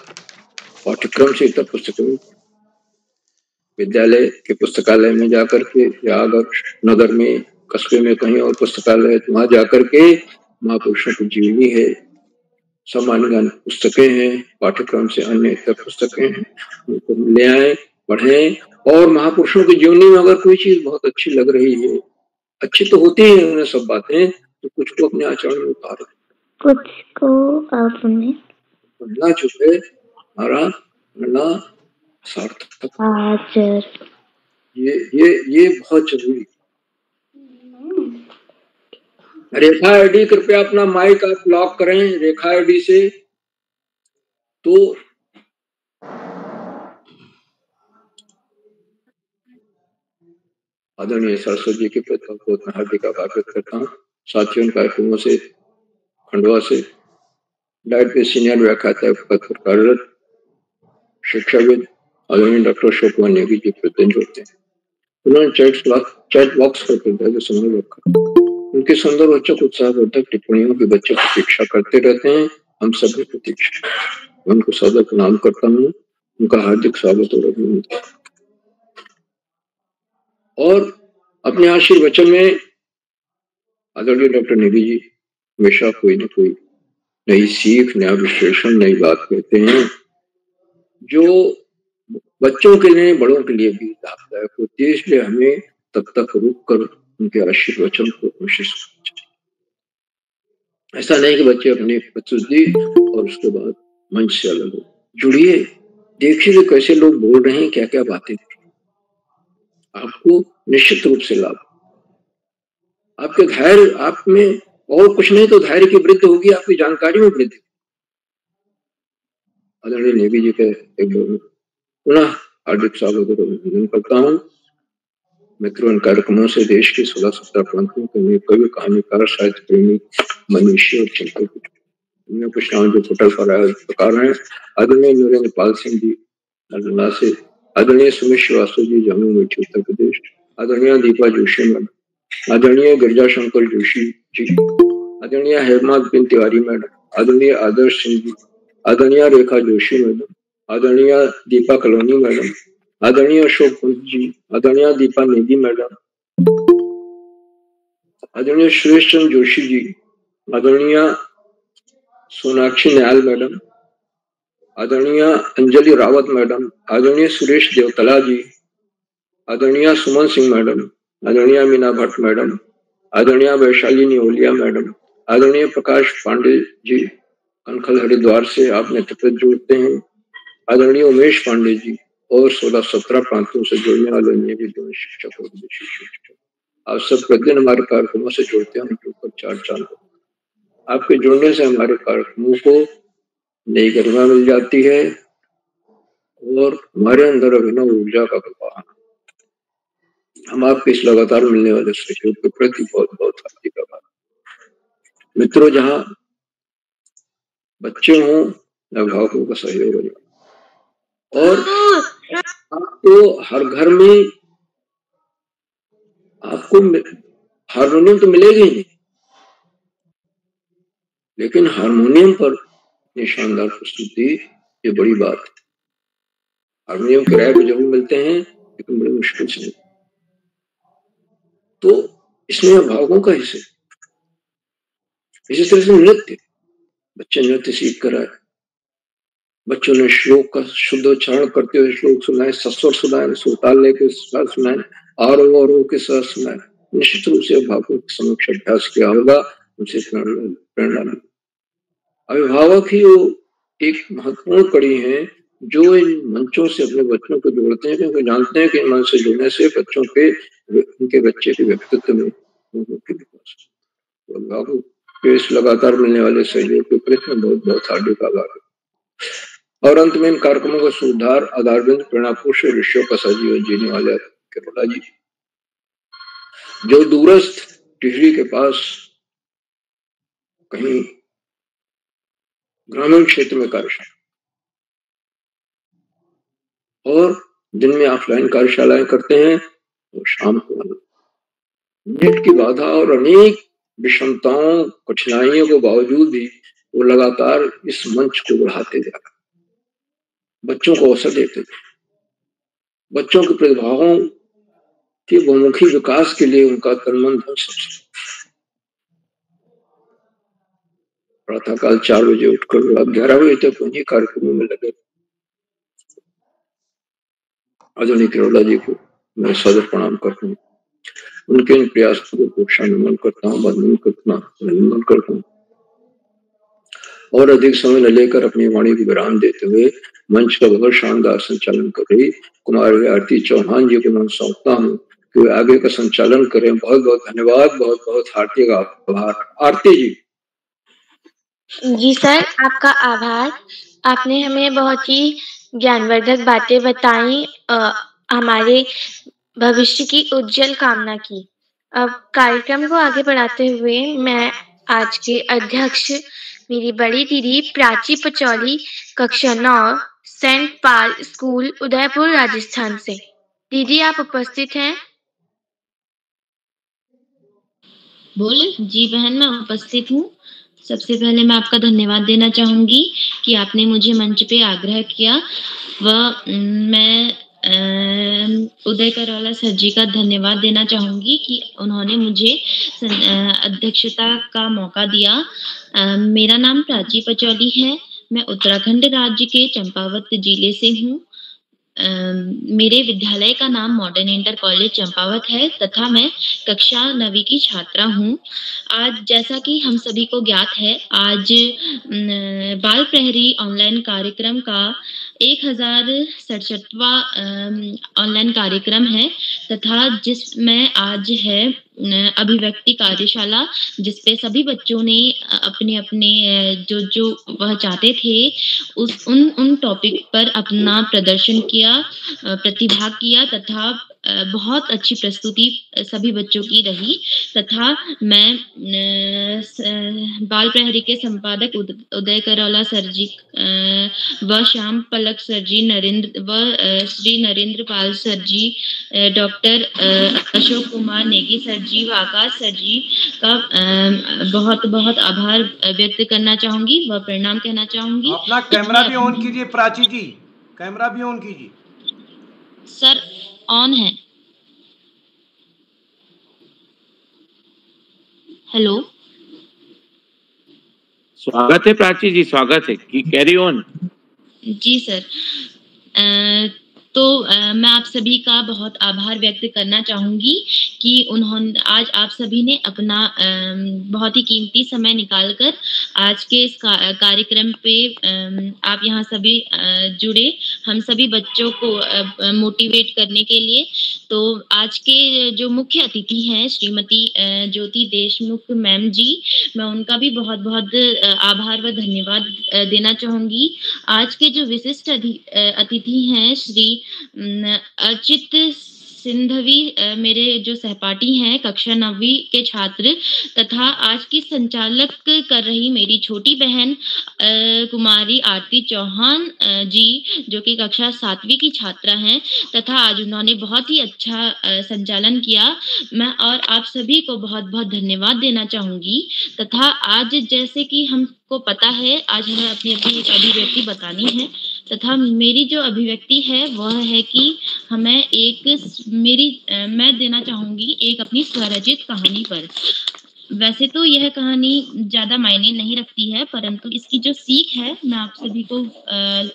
पाठ्यक्रम से इतर पुस्तकों, विद्यालय के पुस्तकालय में जाकर के या अगर नगर में कस्बे में कहीं और पुस्तकालय है तो वहां जाकर के महापुरुषों की जीवनी है, सामान्य ज्ञान पुस्तकें हैं, पाठ्यक्रम से अन्य इतर पुस्तकें हैं, उनको ले आए, पढ़ें। और महापुरुषों की जीवनी में अगर कोई चीज बहुत अच्छी लग रही है, अच्छी तो होती है उन्हें सब बातें, तो कुछ को अपने आचरण में उतारो, कुछ को अपने पढ़ना जो है हमारा पढ़ना सार्थक आचर, ये बहुत जरूरी। रेखा आईडी कृपया अपना माइक आप लॉक करें रेखा आईडी से। तो आदरणीय सरस्वती जी के प्रति बहुत हार्दिक आभार व्यक्त करता हूँ। साथियों, इन कार्यक्रमों से खंडवा से डाइट पे सीनियर व्याख्याता पद पर कार्यरत शिक्षाविद आदरणीय डॉक्टर अशोक कुमार नेगी जी प्रतिदिन जुड़ते हैं। उन्होंने चैट बॉक्स पर समय रखा, उनके सुंदर रोचक उत्साहवर्धक टिप्पणियों की बच्चे प्रतीक्षा करते रहते हैं। हम सभी प्रतीक्षा, मैं उनको सादर प्रणाम करता हूँ, उनका हार्दिक स्वागत और अभिनंदन। और अपने आशीर्वचन में आदरणीय डॉक्टर नेगी जी हमेशा कोई न कोई नई सीख, नया विश्लेषण, नई बात कहते हैं जो बच्चों के लिए, बड़ों के लिए भी लाभदायक होती है। इसलिए हमें तब तक रुक कर उनके आशीर्वचन को कोशिश करनी चाहिए। ऐसा नहीं कि बच्चे अपने प्रस्तुति और उसके बाद मंच से अलग हो। जुड़िए, देखिए कैसे लोग बोल रहे हैं, क्या क्या बातें, आपको निश्चित रूप से लाभ। आपके धैर्य, आप में और कुछ नहीं तो धैर्य की वृद्धि होगी, आपकी जानकारी में वृद्धि। आदरणीय नेगी जी के एक पुनः हार्दिक स्वागत और अभिनंदन करता हूँ। मित्रों, इन कार्यक्रमों से देश के 16-17 प्रांतों के कवि, कहानीकार, साहित्य प्रेमी, मनीषी और चिंतक कुछ नाम जो फुटल प्रकार हैं। आदरणीय नरेंद्र पाल सिंह जी नलना से, आदरणीय सुमित श्रीवास्तव जी जम्मू मीठी उत्तर प्रदेश, आदरणीय दीपा जोशी मैडम, आदरणीय गिरिजा शंकर जोशी जी, आदरणीय हेमा बिन तिवारी मैडम, आदरणीय आदर्श सिंह जी, आदरणीय रेखा जोशी मैडम, आदरणीय दीपा कलोनी मैडम, आदरणीय अशोक कुंज जी, आदरणीय दीपा नेगी मैडम, आदरणीय सुरेश चंद्र जोशी जी, आदरणीय सोनाक्षी न्याल मैडम, आदरणीय अंजलि रावत मैडम, आदरणीय सुरेश देवतला जी, आदरणीय सुमन सिंह मैडम, आदरणीय मीना भट्ट मैडम, आदरणीय वैशाली नियोलिया मैडम, आदरणीय प्रकाश पांडे जी कनखल हरिद्वार से आप नेतृत्व जोड़ते हैं, आदरणीय उमेश पांडे जी और 16-17 प्रांतों से जुड़ने वाले अन्य भी शिक्षक और विदेशी शिक्षक, आप सब प्रतिदिन हमारे कार्यक्रमों से जुड़ते हैं, जुड़कर 4 साल। आपके जुड़ने से हमारे कार्यक्रमों को नई गरिमा मिल जाती है और हमारे अंदर अभिनव ऊर्जा का प्रवाह। हम आपके इस लगातार मिलने वाले सहयोग के प्रति बहुत बहुत हार्दिक आभार। मित्रों, जहाँ बच्चे हों, अभिभावकों का सहयोग हो, और आपको हर घर में आपको हारमोनियम तो मिलेगा ही नहीं, लेकिन हारमोनियम पर ये शानदार प्रस्तुति, ये बड़ी बात है। हारमोनियम किराए पे जरूर मिलते हैं, लेकिन बड़ी मुश्किल से। तो इसमें अभिभावकों का हिस्सा। इसी तरह से नृत्य, बच्चे नृत्य सीख कर आए, बच्चों ने श्लोक का शुद्ध उच्चारण करते हुए श्लोक सुनाए, सस्वर सुनाए, सुरताल लेके साथ सुनाए, आरोह के साथ सुनाए। निश्चित रूप से अभिभावकों के समक्ष अभ्यास किया होगा, उनसे प्रेरणा मिली। अभिभावक ही वो एक महत्वपूर्ण कड़ी है जो इन मंचों से अपने बच्चों को जोड़ते हैं, क्योंकि जानते हैं कि मंच से जुड़ने से बच्चों के, उनके बच्चे के व्यक्तित्व में विकास। अभिभावकों के इस लगातार मिलने वाले सहयोग के प्रति बहुत बहुत हार्दिक आभार। और अंत में इन कार्यक्रमों का सुधार आधारबिंद प्रेरणा पुरुष ऋषियों का सजीवन जीने वाले किरोला जी, जो दूरस्थ टिहरी के पास कहीं ग्रामीण क्षेत्र में कार्यशाला और दिन में ऑफलाइन कार्यशालाएं करते हैं और शाम को नेट की बाधा और अनेक विषमताओं, कठिनाइयों के बावजूद भी वो लगातार इस मंच को बढ़ाते जा रहे, बच्चों को अवसर देते थे, बच्चों के प्रतिभाओं के बहुमुखी विकास के लिए उनका तन मन धन सब। प्रातःकाल 4 बजे उठकर रात 11 बजे तक उन्हीं कार्यक्रमों में लगे। आदरणीय किरोला जी को मैं सदर प्रणाम करता हूँ, उनके इन प्रयासों को प्रोत्साहन करता हूँ, अभिनंदन करता हूँ। और अधिक समय न लेकर अपनी वाणी को विराम देते हुए मंच का बहुत शानदार संचालन कर रही कुमारी आरती चौहान जी को मैं सौंपता हूँ कि वे आगे का संचालन करें। बहुत बहुत धन्यवाद, बहुत बहुत हार्दिक आभार। आरती जी। जी सर, आपका आभार। आपने हमें बहुत ही ज्ञानवर्धक बातें बताई, हमारे भविष्य की उज्जवल कामना की। अब कार्यक्रम को आगे बढ़ाते हुए मैं आज के अध्यक्ष मेरी बड़ी दीदी प्राची पचौली, कक्षा 9, सेंट पाल स्कूल, उदयपुर, राजस्थान से। दीदी आप उपस्थित हैं? बोले। जी बहन, मैं उपस्थित हूँ। सबसे पहले मैं आपका धन्यवाद देना चाहूंगी कि आपने मुझे मंच पे आग्रह किया, व मैं उदय करवाला सर जी का धन्यवाद देना चाहूंगी कि उन्होंने मुझे अध्यक्षता का मौका दिया। मेरा नाम प्राची पचौली है, मैं उत्तराखंड राज्य के चंपावत जिले से हूँ। मेरे विद्यालय का नाम मॉडर्न इंटर कॉलेज चंपावत है तथा मैं कक्षा 9वीं की छात्रा हूँ। आज जैसा कि हम सभी को ज्ञात है, आज बाल प्रहरी ऑनलाइन कार्यक्रम का 1067वां ऑनलाइन कार्यक्रम है तथा जिसमें आज है अभिव्यक्ति कार्यशाला, जिसपे सभी बच्चों ने अपने अपने जो वह चाहते थे उन टॉपिक पर अपना प्रदर्शन किया, प्रतिभाग किया तथा बहुत अच्छी प्रस्तुति सभी बच्चों की रही तथा मैं बाल प्रहरी के संपादक उदय करौला सर जी व श्याम पलक सर जी, श्री नरेंद्र पाल सर जी, डॉक्टर अशोक कुमार नेगी सर जी व आकाश सर जी का बहुत बहुत आभार व्यक्त करना चाहूंगी व प्रणाम कहना चाहूंगी। अपना कैमरा भी ऑन कीजिए प्राची जी, कैमरा भी ऑन कीजिए। सर ऑन है। हेलो, स्वागत है प्राची जी, स्वागत है कि कैरी ऑन। जी सर, तो मैं आप सभी का बहुत आभार व्यक्त करना चाहूंगी कि उन्होंने आज आप सभी ने अपना बहुत ही कीमती समय निकालकर आज के इस कार्यक्रम पे आप यहाँ सभी जुड़े, हम सभी बच्चों को मोटिवेट करने के लिए। तो आज के जो मुख्य अतिथि हैं श्रीमती ज्योति देशमुख मैम जी, मैं उनका भी बहुत बहुत आभार व धन्यवाद देना चाहूंगी। आज के जो विशिष्ट अतिथि हैं श्री अर्चित सिंधवी, मेरे जो सहपाठी हैं कक्षा 9वीं के छात्र तथा आज की संचालक कर रही मेरी छोटी बहन कुमारी आरती चौहान जी, जो कि कक्षा 7वीं की छात्रा हैं तथा आज उन्होंने बहुत ही अच्छा संचालन किया। मैं और आप सभी को बहुत बहुत धन्यवाद देना चाहूंगी तथा आज जैसे कि हमको पता है, आज हमें अपनी अपनी एक अभिव्यक्ति बतानी है तथा मेरी जो अभिव्यक्ति है वह है कि हमें मैं देना चाहूंगी एक अपनी स्वरचित कहानी पर। वैसे तो यह कहानी ज्यादा मायने नहीं रखती है, परंतु इसकी जो सीख है मैं आप सभी को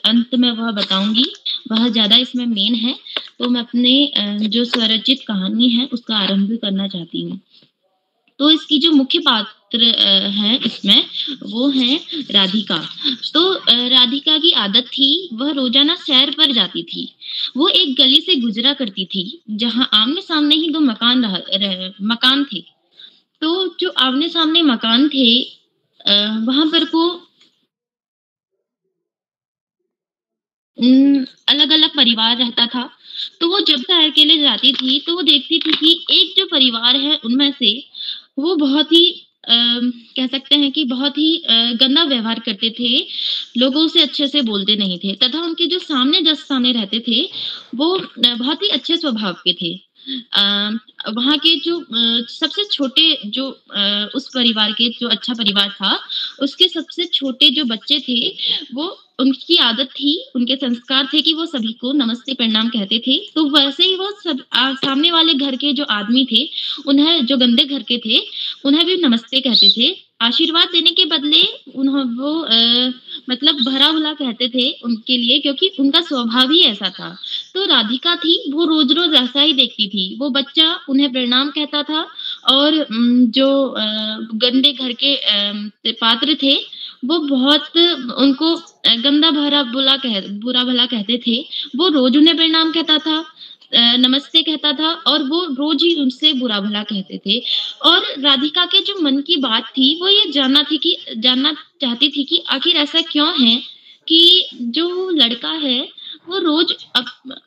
अंत में वह बताऊंगी, वह ज्यादा इसमें मेन है। तो मैं अपने जो स्वरचित कहानी है उसका आरंभ करना चाहती हूँ। तो इसकी जो मुख्य पात्र हैं इसमें वो हैं राधिका। तो राधिका की आदत थी, वह रोजाना सैर पर जाती थी। वो एक गली से गुजरा करती थी जहां आमने सामने ही दो मकान थे। तो जो आमने सामने मकान थे वहां पर को अलग अलग परिवार रहता था। तो वो जब सैर के लिए जाती थी तो वो देखती थी कि एक जो परिवार है उनमें से वो बहुत ही कह सकते हैं कि बहुत ही गंदा व्यवहार करते थे, लोगों से अच्छे से बोलते नहीं थे तथा उनके जो सामने रहते थे वो बहुत ही अच्छे स्वभाव के थे। वहाँ के जो सबसे छोटे जो उस परिवार के जो अच्छा परिवार था उसके सबसे छोटे जो बच्चे थे वो उनकी आदत थी, उनके संस्कार थे कि वो सभी को नमस्ते प्रणाम कहते थे। तो वैसे ही वो सब सामने वाले घर के जो आदमी थे उन्हें, जो गंदे घर के थे उन्हें भी नमस्ते कहते थे। आशीर्वाद देने के बदले वो मतलब भला भला कहते थे उनके लिए, क्योंकि उनका स्वभाव ही ऐसा था। तो राधिका थी, वो रोज रोज ऐसा ही देखती थी। वो बच्चा उन्हें प्रणाम कहता था और जो गंदे घर के पात्र थे वो बहुत उनको गंदा बुरा भला कहते थे। वो रोज उन्हें प्रणाम कहता था, नमस्ते कहता था और वो रोज ही उनसे बुरा भला कहते थे। और राधिका के जो मन की बात थी वो ये जानना चाहती थी कि आखिर ऐसा क्यों है कि जो लड़का है वो रोज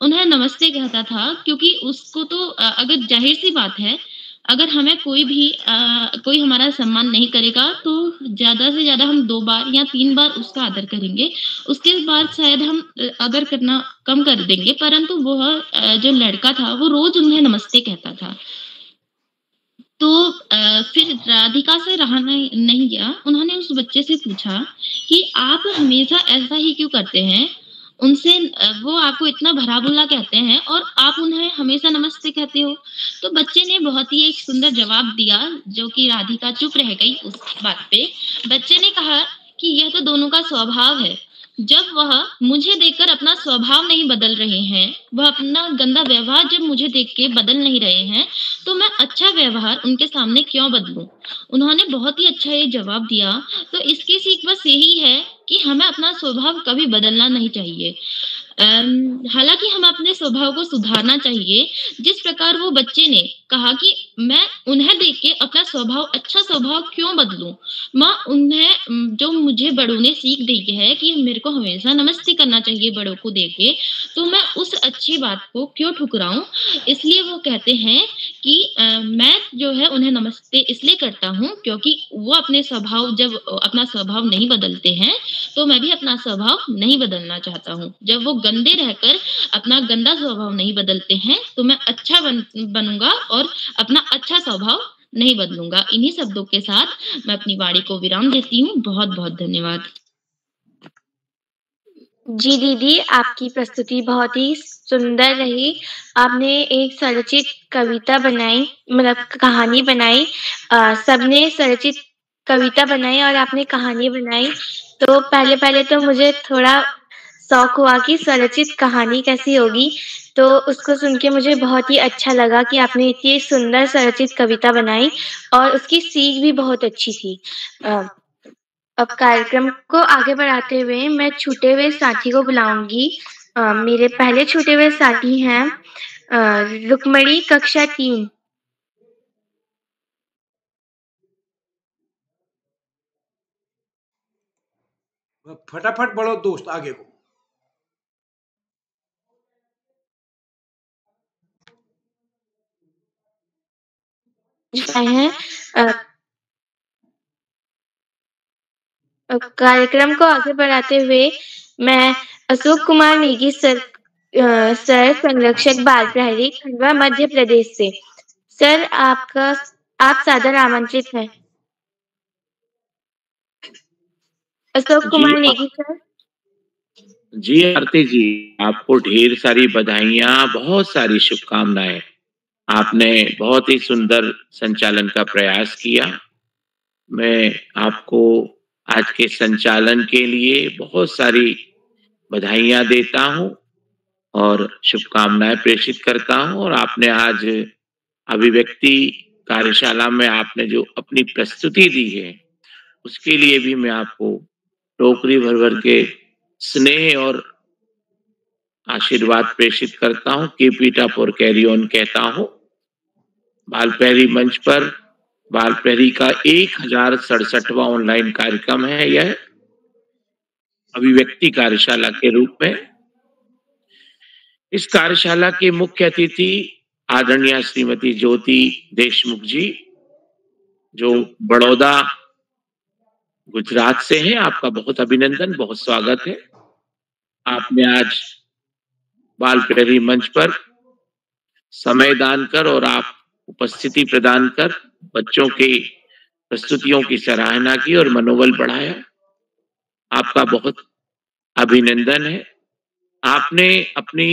उन्हें नमस्ते कहता था। क्योंकि उसको तो अगर जाहिर सी बात है, अगर हमें कोई हमारा सम्मान नहीं करेगा तो ज्यादा से ज्यादा हम 2 बार या 3 बार उसका आदर करेंगे, उसके बाद शायद हम आदर करना कम कर देंगे। परंतु वह जो लड़का था वो रोज उन्हें नमस्ते कहता था। तो फिर राधिका से रहा नहीं गया, उन्होंने उस बच्चे से पूछा कि आप हमेशा ऐसा ही क्यों करते हैं, उनसे वो आपको इतना भला बुरा कहते हैं और आप उन्हें हमेशा नमस्ते कहते हो। तो बच्चे ने बहुत ही एक सुंदर जवाब दिया, जो कि राधिका चुप रह गई उस बात पे। बच्चे ने कहा कि यह तो दोनों का स्वभाव है, जब वह मुझे देखकर अपना स्वभाव नहीं बदल रहे हैं, वह अपना गंदा व्यवहार जब मुझे देख के बदल नहीं रहे हैं, तो मैं अच्छा व्यवहार उनके सामने क्यों बदलूं? उन्होंने बहुत ही अच्छा ये जवाब दिया। तो इसकी सीख बस यही है कि हमें अपना स्वभाव कभी बदलना नहीं चाहिए। हालांकि हम अपने स्वभाव को सुधारना चाहिए। जिस प्रकार वो बच्चे ने कहा कि मैं उन्हें देख के अपना अच्छा स्वभाव क्यों बदलूं? माँ उन्हें जो मुझे बड़ों ने सीख दी है कि मेरे को हमेशा नमस्ते करना चाहिए बड़ों को देख के, तो मैं उस अच्छी बात को क्यों ठुकराऊं? इसलिए वो कहते हैं कि मैं जो है उन्हें नमस्ते इसलिए करता हूँ क्योंकि वो अपना स्वभाव नहीं बदलते हैं, तो मैं भी अपना स्वभाव नहीं बदलना चाहता हूँ। जब वो गंदे रहकर अपना गंदा स्वभाव नहीं बदलते हैं, तो मैं अच्छा बनूंगा और अपना अच्छा स्वभाव नहीं बदलूंगा। इन्हीं शब्दों के साथ मैं अपनी वाणी को विराम देती हूँ। बहुत बहुत धन्यवाद। जी दीदी, आपकी प्रस्तुति बहुत ही सुंदर रही। आपने एक स्वरचित कविता बनाई, मतलब कहानी बनाई। सबने स्वरचित कविता बनाई और आपने कहानी बनाई। तो पहले तो मुझे थोड़ा शौक हुआ कि स्वरचित कहानी कैसी होगी, तो उसको सुन के मुझे बहुत ही अच्छा लगा कि आपने इतनी सुंदर स्वरचित कविता बनाई और उसकी सीख भी बहुत अच्छी थी। अब कार्यक्रम को आगे बढ़ाते हुए मैं छूटे हुए साथी को बुलाऊंगी। मेरे पहले छूटे हुए साथी हैं रुक्मणी, कक्षा 3। फटाफट बढ़ो दोस्त आगे को। हैं कार्यक्रम को आगे बढ़ाते हुए मैं अशोक कुमार नेगी सर संरक्षक बाल प्रहरी, खंडवा, मध्य प्रदेश से। सर, आप सादर आमंत्रित हैं। अशोक कुमार नेगी सर। जी आरती जी, आपको ढेर सारी बधाइयाँ, बहुत सारी शुभकामनाएं। आपने बहुत ही सुंदर संचालन का प्रयास किया। मैं आपको आज के संचालन के लिए बहुत सारी बधाइयाँ देता हूँ और शुभकामनाएं प्रेषित करता हूँ। और आपने आज अभिव्यक्ति कार्यशाला में आपने जो अपनी प्रस्तुति दी है, उसके लिए भी मैं आपको टोकरी भर भर के स्नेह और आशीर्वाद प्रेषित करता हूँ। कीप इट अप और कैरी ऑन कहता हूँ। बाल प्रहरी मंच पर बाल प्रहरी का 1067वां ऑनलाइन कार्यक्रम है यह, अभिव्यक्ति कार्यशाला के रूप में। इस कार्यशाला के मुख्य अतिथि आदरणीय श्रीमती ज्योति देशमुख जी, जो बड़ौदा गुजरात से हैं। आपका बहुत अभिनंदन, बहुत स्वागत है। आपने आज बाल प्रहरी मंच पर समय दान कर और आप उपस्थिति प्रदान कर बच्चों की प्रस्तुतियों की सराहना की और मनोबल बढ़ाया। आपका बहुत अभिनंदन है। आपने अपनी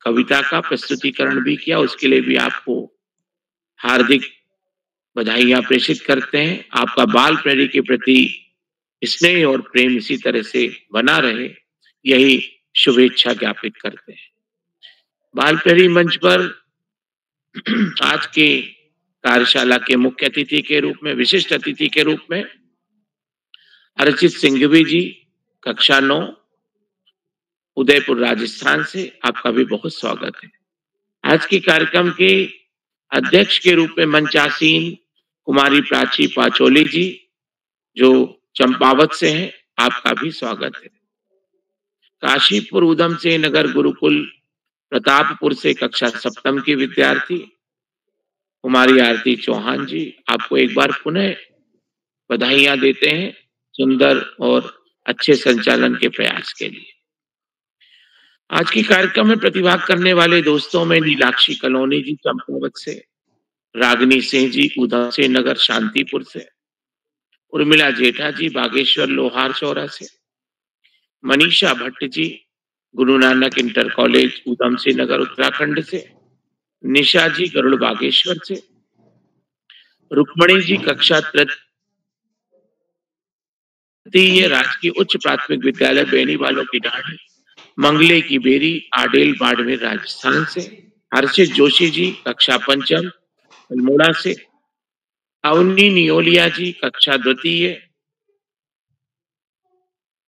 कविता का प्रस्तुतिकरण भी किया, उसके लिए भी आपको हार्दिक बधाइयां प्रेषित करते हैं। आपका बाल प्रहरी के प्रति स्नेह और प्रेम इसी तरह से बना रहे, यही शुभेच्छा ज्ञापित करते हैं। बाल प्रहरी मंच पर आज के कार्यशाला के मुख्य अतिथि के रूप में, विशिष्ट अतिथि के रूप में अर्चित सिंघवी जी, कक्षा 9, उदयपुर राजस्थान से। आपका भी बहुत स्वागत है। आज के कार्यक्रम के अध्यक्ष के रूप में मंचासीन कुमारी प्राची पाचोली जी, जो चंपावत से हैं। आपका भी स्वागत है। काशीपुर उधम से नगर गुरुकुल प्रतापपुर से कक्षा 7 की विद्यार्थी कुमारी आरती चौहान जी, आपको एक बार पुनः बधाइयां देते हैं सुंदर और अच्छे संचालन के प्रयास के लिए। आज के कार्यक्रम में प्रतिभाग करने वाले दोस्तों में नीलाक्षी कलोनी जी चंपावत से, रागिनी सिंह जी उधम से नगर शांतिपुर से, उर्मिला जेठा जी बागेश्वर लोहार चौरा से, मनीषा भट्ट जी गुरु नानक इंटर कॉलेज उधम से नगर उत्तराखंड से, निशा जी गरुड़ बागेश्वर से, रुक्मणी जी कक्षा तृतीय राजकीय उच्च प्राथमिक विद्यालय बेनी वालों की ढाणी, मंगले की बेरी, आडेल बाड़मेर राजस्थान से। हर्षित जोशी जी कक्षा पंचम अल्मोड़ा से। अवनी नियोलिया जी कक्षा द्वितीय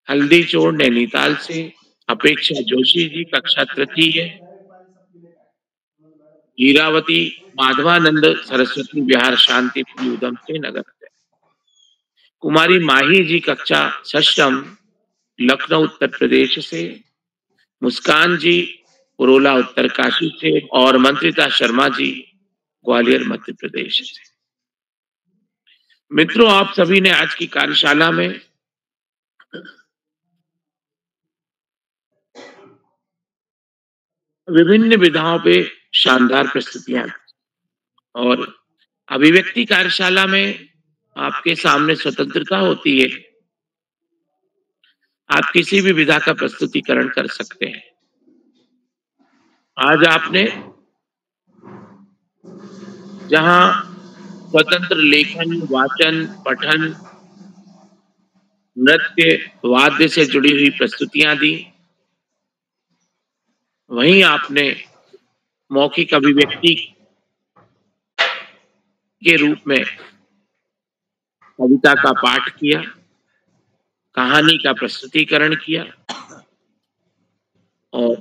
हल्दी चोड़ नैनीताल से। अपेक्षा जोशी जी कक्षा तृतीय हीरावती माधवानंद सरस्वती विहार शांतिपुरी उधमसिंह नगर से। कुमारी माही जी कक्षा षष्टम लखनऊ उत्तर प्रदेश से। मुस्कान जी पुरोला उत्तरकाशी से और मंत्रिता शर्मा जी ग्वालियर मध्य प्रदेश से। मित्रों, आप सभी ने आज की कार्यशाला में विभिन्न विधाओं पे शानदार प्रस्तुतियां और अभिव्यक्ति कार्यशाला में आपके सामने स्वतंत्रता होती है, आप किसी भी विधा का प्रस्तुतिकरण कर सकते हैं। आज आपने जहां स्वतंत्र लेखन, वाचन, पठन, नृत्य, वाद्य से जुड़ी हुई प्रस्तुतियां दी, वहीं आपने मौखिक अभिव्यक्ति के रूप में कविता का पाठ किया, कहानी का प्रस्तुतिकरण किया और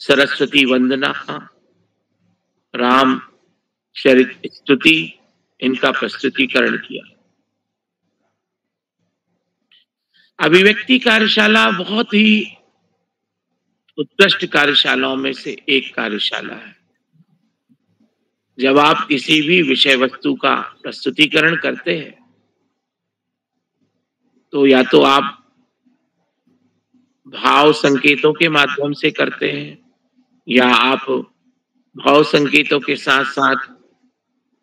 सरस्वती वंदना, राम चरित स्तुति, इनका प्रस्तुतिकरण किया। अभिव्यक्ति कार्यशाला बहुत ही उत्कृष्ट कार्यशालाओं में से एक कार्यशाला है। जब आप किसी भी विषय वस्तु का प्रस्तुतिकरण करते हैं तो या तो आप भाव संकेतों के माध्यम से करते हैं या आप भाव संकेतों के साथ साथ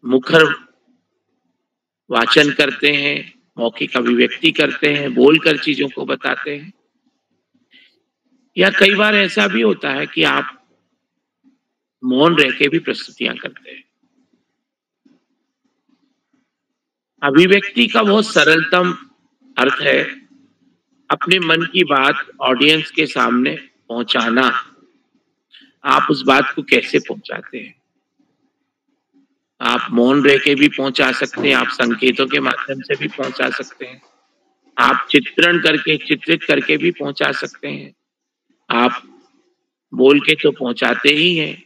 मुखर वाचन करते हैं, मौखिक अभिव्यक्ति करते हैं, बोलकर चीजों को बताते हैं। या कई बार ऐसा भी होता है कि आप मौन रह के भी प्रस्तुतियां करते हैं। अभिव्यक्ति का बहुत सरलतम अर्थ है अपने मन की बात ऑडियंस के सामने पहुंचाना। आप उस बात को कैसे पहुंचाते हैं? आप मौन रह के भी पहुंचा सकते हैं, आप संकेतों के माध्यम से भी पहुंचा सकते हैं, आप चित्रण करके, चित्रित करके भी पहुंचा सकते हैं, आप बोल के तो पहुंचाते ही हैं,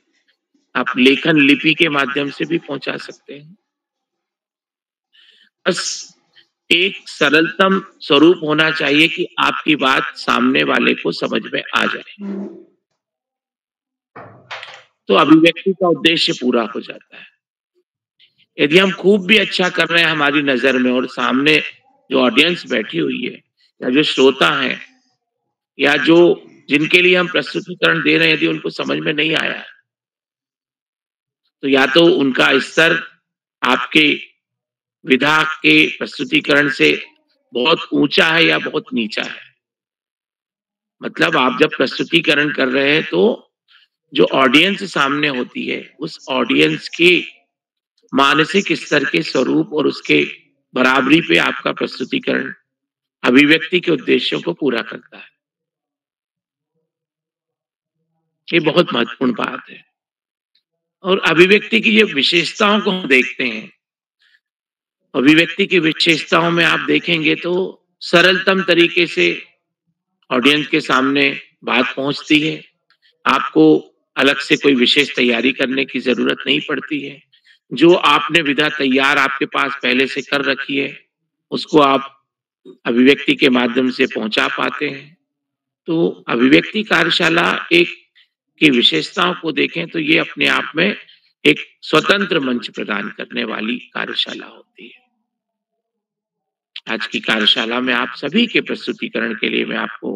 आप लेखन लिपि के माध्यम से भी पहुंचा सकते हैं। बस एक सरलतम स्वरूप होना चाहिए कि आपकी बात सामने वाले को समझ में आ जाए, तो अभिव्यक्ति का उद्देश्य पूरा हो जाता है। यदि हम खूब भी अच्छा कर रहे हैं हमारी नजर में और सामने जो ऑडियंस बैठी हुई है या जो श्रोता हैं या जो जिनके लिए हम प्रस्तुतिकरण दे रहे हैं, यदि उनको समझ में नहीं आया तो या तो उनका स्तर आपके विधा के प्रस्तुतिकरण से बहुत ऊंचा है या बहुत नीचा है। मतलब आप जब प्रस्तुतिकरण कर रहे हैं तो जो ऑडियंस सामने होती है उस ऑडियंस के मानसिक स्तर के स्वरूप और उसके बराबरी पे आपका प्रस्तुतिकरण अभिव्यक्ति के उद्देश्यों को पूरा करता है। ये बहुत महत्वपूर्ण बात है। और अभिव्यक्ति की ये विशेषताओं को हम देखते हैं। अभिव्यक्ति की विशेषताओं में आप देखेंगे तो सरलतम तरीके से ऑडियंस के सामने बात पहुंचती है। आपको अलग से कोई विशेष तैयारी करने की जरूरत नहीं पड़ती है। जो आपने विधा तैयार आपके पास पहले से कर रखी है उसको आप अभिव्यक्ति के माध्यम से पहुंचा पाते हैं। तो अभिव्यक्ति कार्यशाला एक की विशेषताओं को देखें तो ये अपने आप में एक स्वतंत्र मंच प्रदान करने वाली कार्यशाला होती है। आज की कार्यशाला में आप सभी के प्रस्तुतिकरण के लिए मैं आपको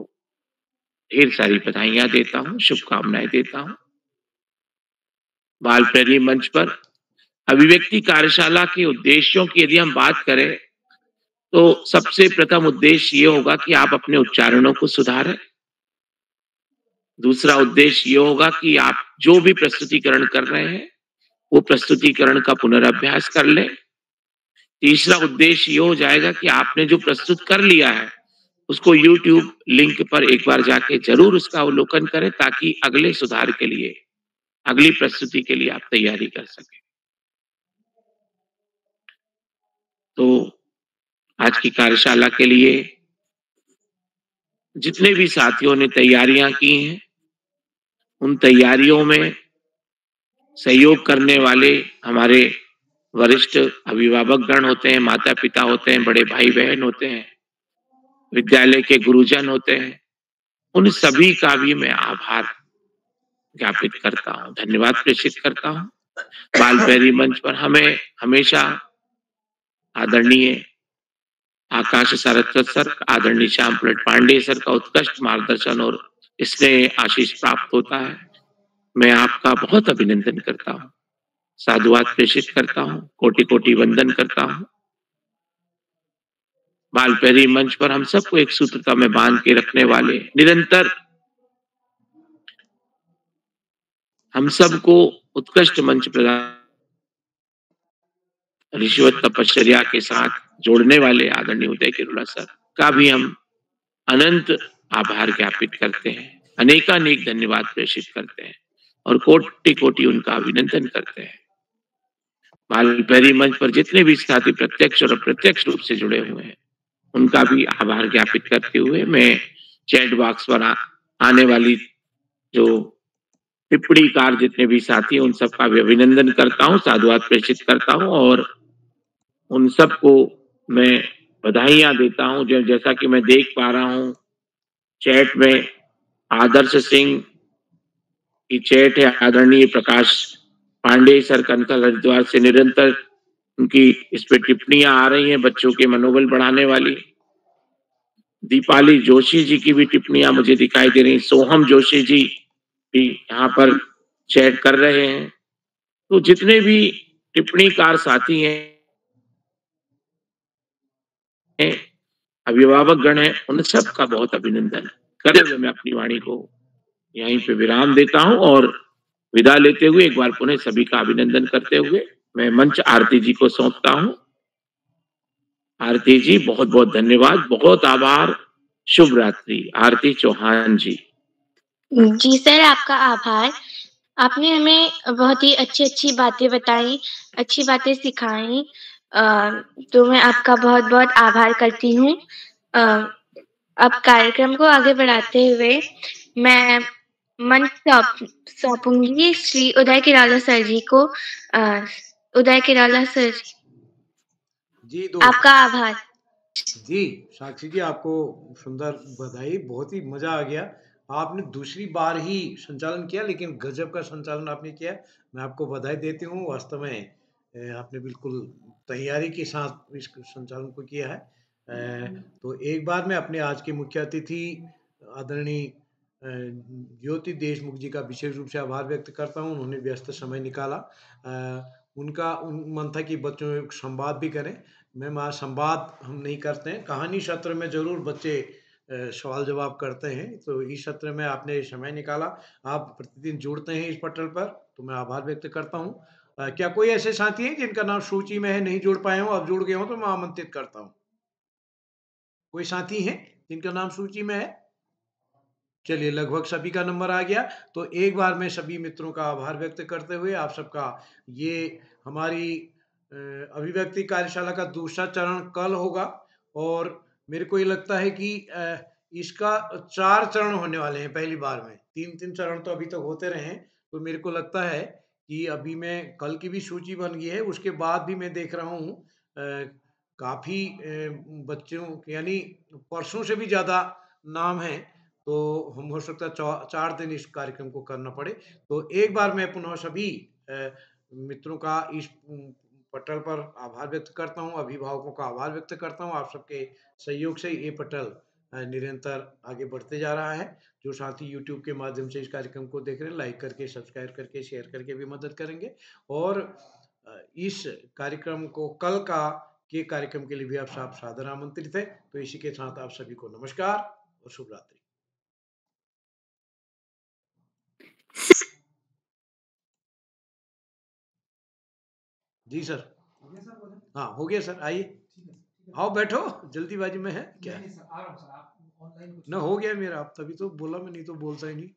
ढेर सारी बधाइयां देता हूं, शुभकामनाएं देता हूं। बाल प्रेरी मंच पर अभिव्यक्ति कार्यशाला के उद्देश्यों की यदि हम बात करें तो सबसे प्रथम उद्देश्य ये होगा कि आप अपने उच्चारणों को सुधारें। दूसरा उद्देश्य ये होगा कि आप जो भी प्रस्तुतिकरण कर रहे हैं वो प्रस्तुतिकरण का पुनर्अभ्यास कर लें। तीसरा उद्देश्य ये हो जाएगा कि आपने जो प्रस्तुत कर लिया है उसको YouTube लिंक पर एक बार जाके जरूर उसका अवलोकन करें, ताकि अगले सुधार के लिए, अगली प्रस्तुति के लिए आप तैयारी कर सकें। तो आज की कार्यशाला के लिए जितने भी साथियों ने तैयारियां की हैं, उन तैयारियों में सहयोग करने वाले हमारे वरिष्ठ अभिभावक गण होते हैं, माता पिता होते हैं, बड़े भाई बहन होते हैं, विद्यालय के गुरुजन होते हैं, उन सभी का भी मैं आभार ज्ञापित करता हूँ, धन्यवाद प्रेषित करता हूँ। बाल प्रहरी मंच पर हमें हमेशा आदरणीय आकाश सारस्वत सर, आदरणीय श्याम पुलट पांडे सर का उत्कृष्ट मार्गदर्शन और स्नेह आशीष प्राप्त होता है। मैं आपका बहुत अभिनंदन करता हूँ, साधुवाद प्रेषित करता हूँ, कोटि कोटि वंदन करता हूँ। बाल प्रहरी मंच पर हम सबको एक सूत्रता में बांध के रखने वाले, निरंतर हम सबको उत्कृष्ट मंच प्रदान, रिश्वत तपश्चर्या के साथ जोड़ने वाले आदरणीय उदय किरोड़ा सर का भी हम अनंत आभार ज्ञापित करते हैं, अनेकानेक धन्यवाद प्रेषित करते हैं और कोटि कोटि उनका अभिनंदन करते हैं। बाल प्रहरी मंच पर जितने भी साथी प्रत्यक्ष और अप्रत्यक्ष रूप से जुड़े हुए हैं, उनका भी आभार ज्ञापित करते हुए मैं चैट बॉक्स पर आने वाली जो टिप्पणीकार जितने भी साथी हैं, उन सबका भी अभिनंदन करता हूँ, साधुवाद प्रेषित करता हूँ और उन सबको मैं बधाइयां देता हूँ। जैसा कि मैं देख पा रहा हूँ चैट में आदर्श सिंह की चैट है, आदरणीय प्रकाश पांडे सर कनकल हरिद्वार से निरंतर उनकी इस पे टिप्पणियां आ रही हैं, बच्चों के मनोबल बढ़ाने वाली। दीपाली जोशी जी की भी टिप्पणियां मुझे दिखाई दे रही, सोहम जोशी जी भी यहाँ पर चैट कर रहे हैं। तो जितने भी टिप्पणीकार साथी हैं, अभिभावक गण हैं, उन सब का बहुत अभिनंदन करते हुए मैं अपनी वाणी को यहीं पे विराम देता हूं और विदा लेते हुए एक बार पुनः सभी का अभिनंदन करते हुए मैं मंच आरती जी को सौंपता हूं। आरती जी बहुत बहुत धन्यवाद, बहुत आभार, शुभ रात्रि। आरती चौहान जी। जी सर, आपका आभार। आपने हमें बहुत ही अच्छी अच्छी बातें बताई, अच्छी बातें सिखाई, तो मैं आपका बहुत बहुत आभार करती हूँ। अब कार्यक्रम को आगे बढ़ाते हुए मैं मंच सौंपूंगी श्री उदय किराला सर जी को। उदय किराला सर जी आपका आभार। जी साक्षी जी, आपको सुंदर बधाई, बहुत ही मजा आ गया। आपने दूसरी बार ही संचालन किया, लेकिन गजब का संचालन आपने किया। मैं आपको बधाई देती हूँ। वास्तव में आपने बिल्कुल तैयारी के साथ इस संचालन को किया है। तो एक बार मैं अपने आज के मुख्य अतिथि आदरणीय ज्योति देशमुख जी का विशेष रूप से आभार व्यक्त करता हूँ। उन्होंने व्यस्त समय निकाला। उनका मन था कि बच्चों में संवाद भी करें। मैम आज संवाद हम नहीं करते हैं, कहानी सत्र में जरूर बच्चे सवाल जवाब करते हैं। तो इस सत्र में आपने समय निकाला, आप प्रतिदिन जुड़ते हैं इस पटल पर, तो मैं आभार व्यक्त करता हूँ। क्या कोई ऐसे साथी हैं जिनका नाम सूची में है, नहीं जुड़ पाए हों, अब जुड़ गए हों, तो मैं आमंत्रित करता हूँ। कोई साथी हैं जिनका नाम सूची में है? चलिए, लगभग सभी का नंबर आ गया। तो एक बार मैं सभी मित्रों का आभार व्यक्त करते हुए आप सबका, ये हमारी अभिव्यक्ति कार्यशाला का दूसरा चरण कल होगा और मेरे को ये लगता है कि इसका 4 चरण होने वाले हैं पहली बार में। 3-3 चरण तो अभी तक होते रहे हैं। तो मेरे को लगता है कि अभी मैं कल की भी सूची बन गई है, उसके बाद भी मैं देख रहा हूँ काफ़ी बच्चों, यानी परसों से भी ज़्यादा नाम हैं। तो हम हो सकता है 4 दिन इस कार्यक्रम को करना पड़े। तो एक बार मैं पुनः सभी मित्रों का इस पटल पर आभार व्यक्त करता हूँ, अभिभावकों का आभार व्यक्त करता हूँ। आप सबके सहयोग से ये पटल निरंतर आगे बढ़ते जा रहा है। जो साथी यूट्यूब के माध्यम से इस कार्यक्रम को देख रहे हैं, लाइक करके, सब्सक्राइब करके, शेयर करके भी मदद करेंगे। और इस कार्यक्रम को कल के कार्यक्रम के लिए भी आप सादर आमंत्रित है। तो इसी के साथ आप सभी को नमस्कार और शुभ रात्रि। जी सर। हाँ हो गया सर, आइए, आओ बैठो, जल्दीबाजी में है क्या? ना हो गया मेरा, अब तभी तो बोला मैं, नहीं तो बोलता ही नहीं।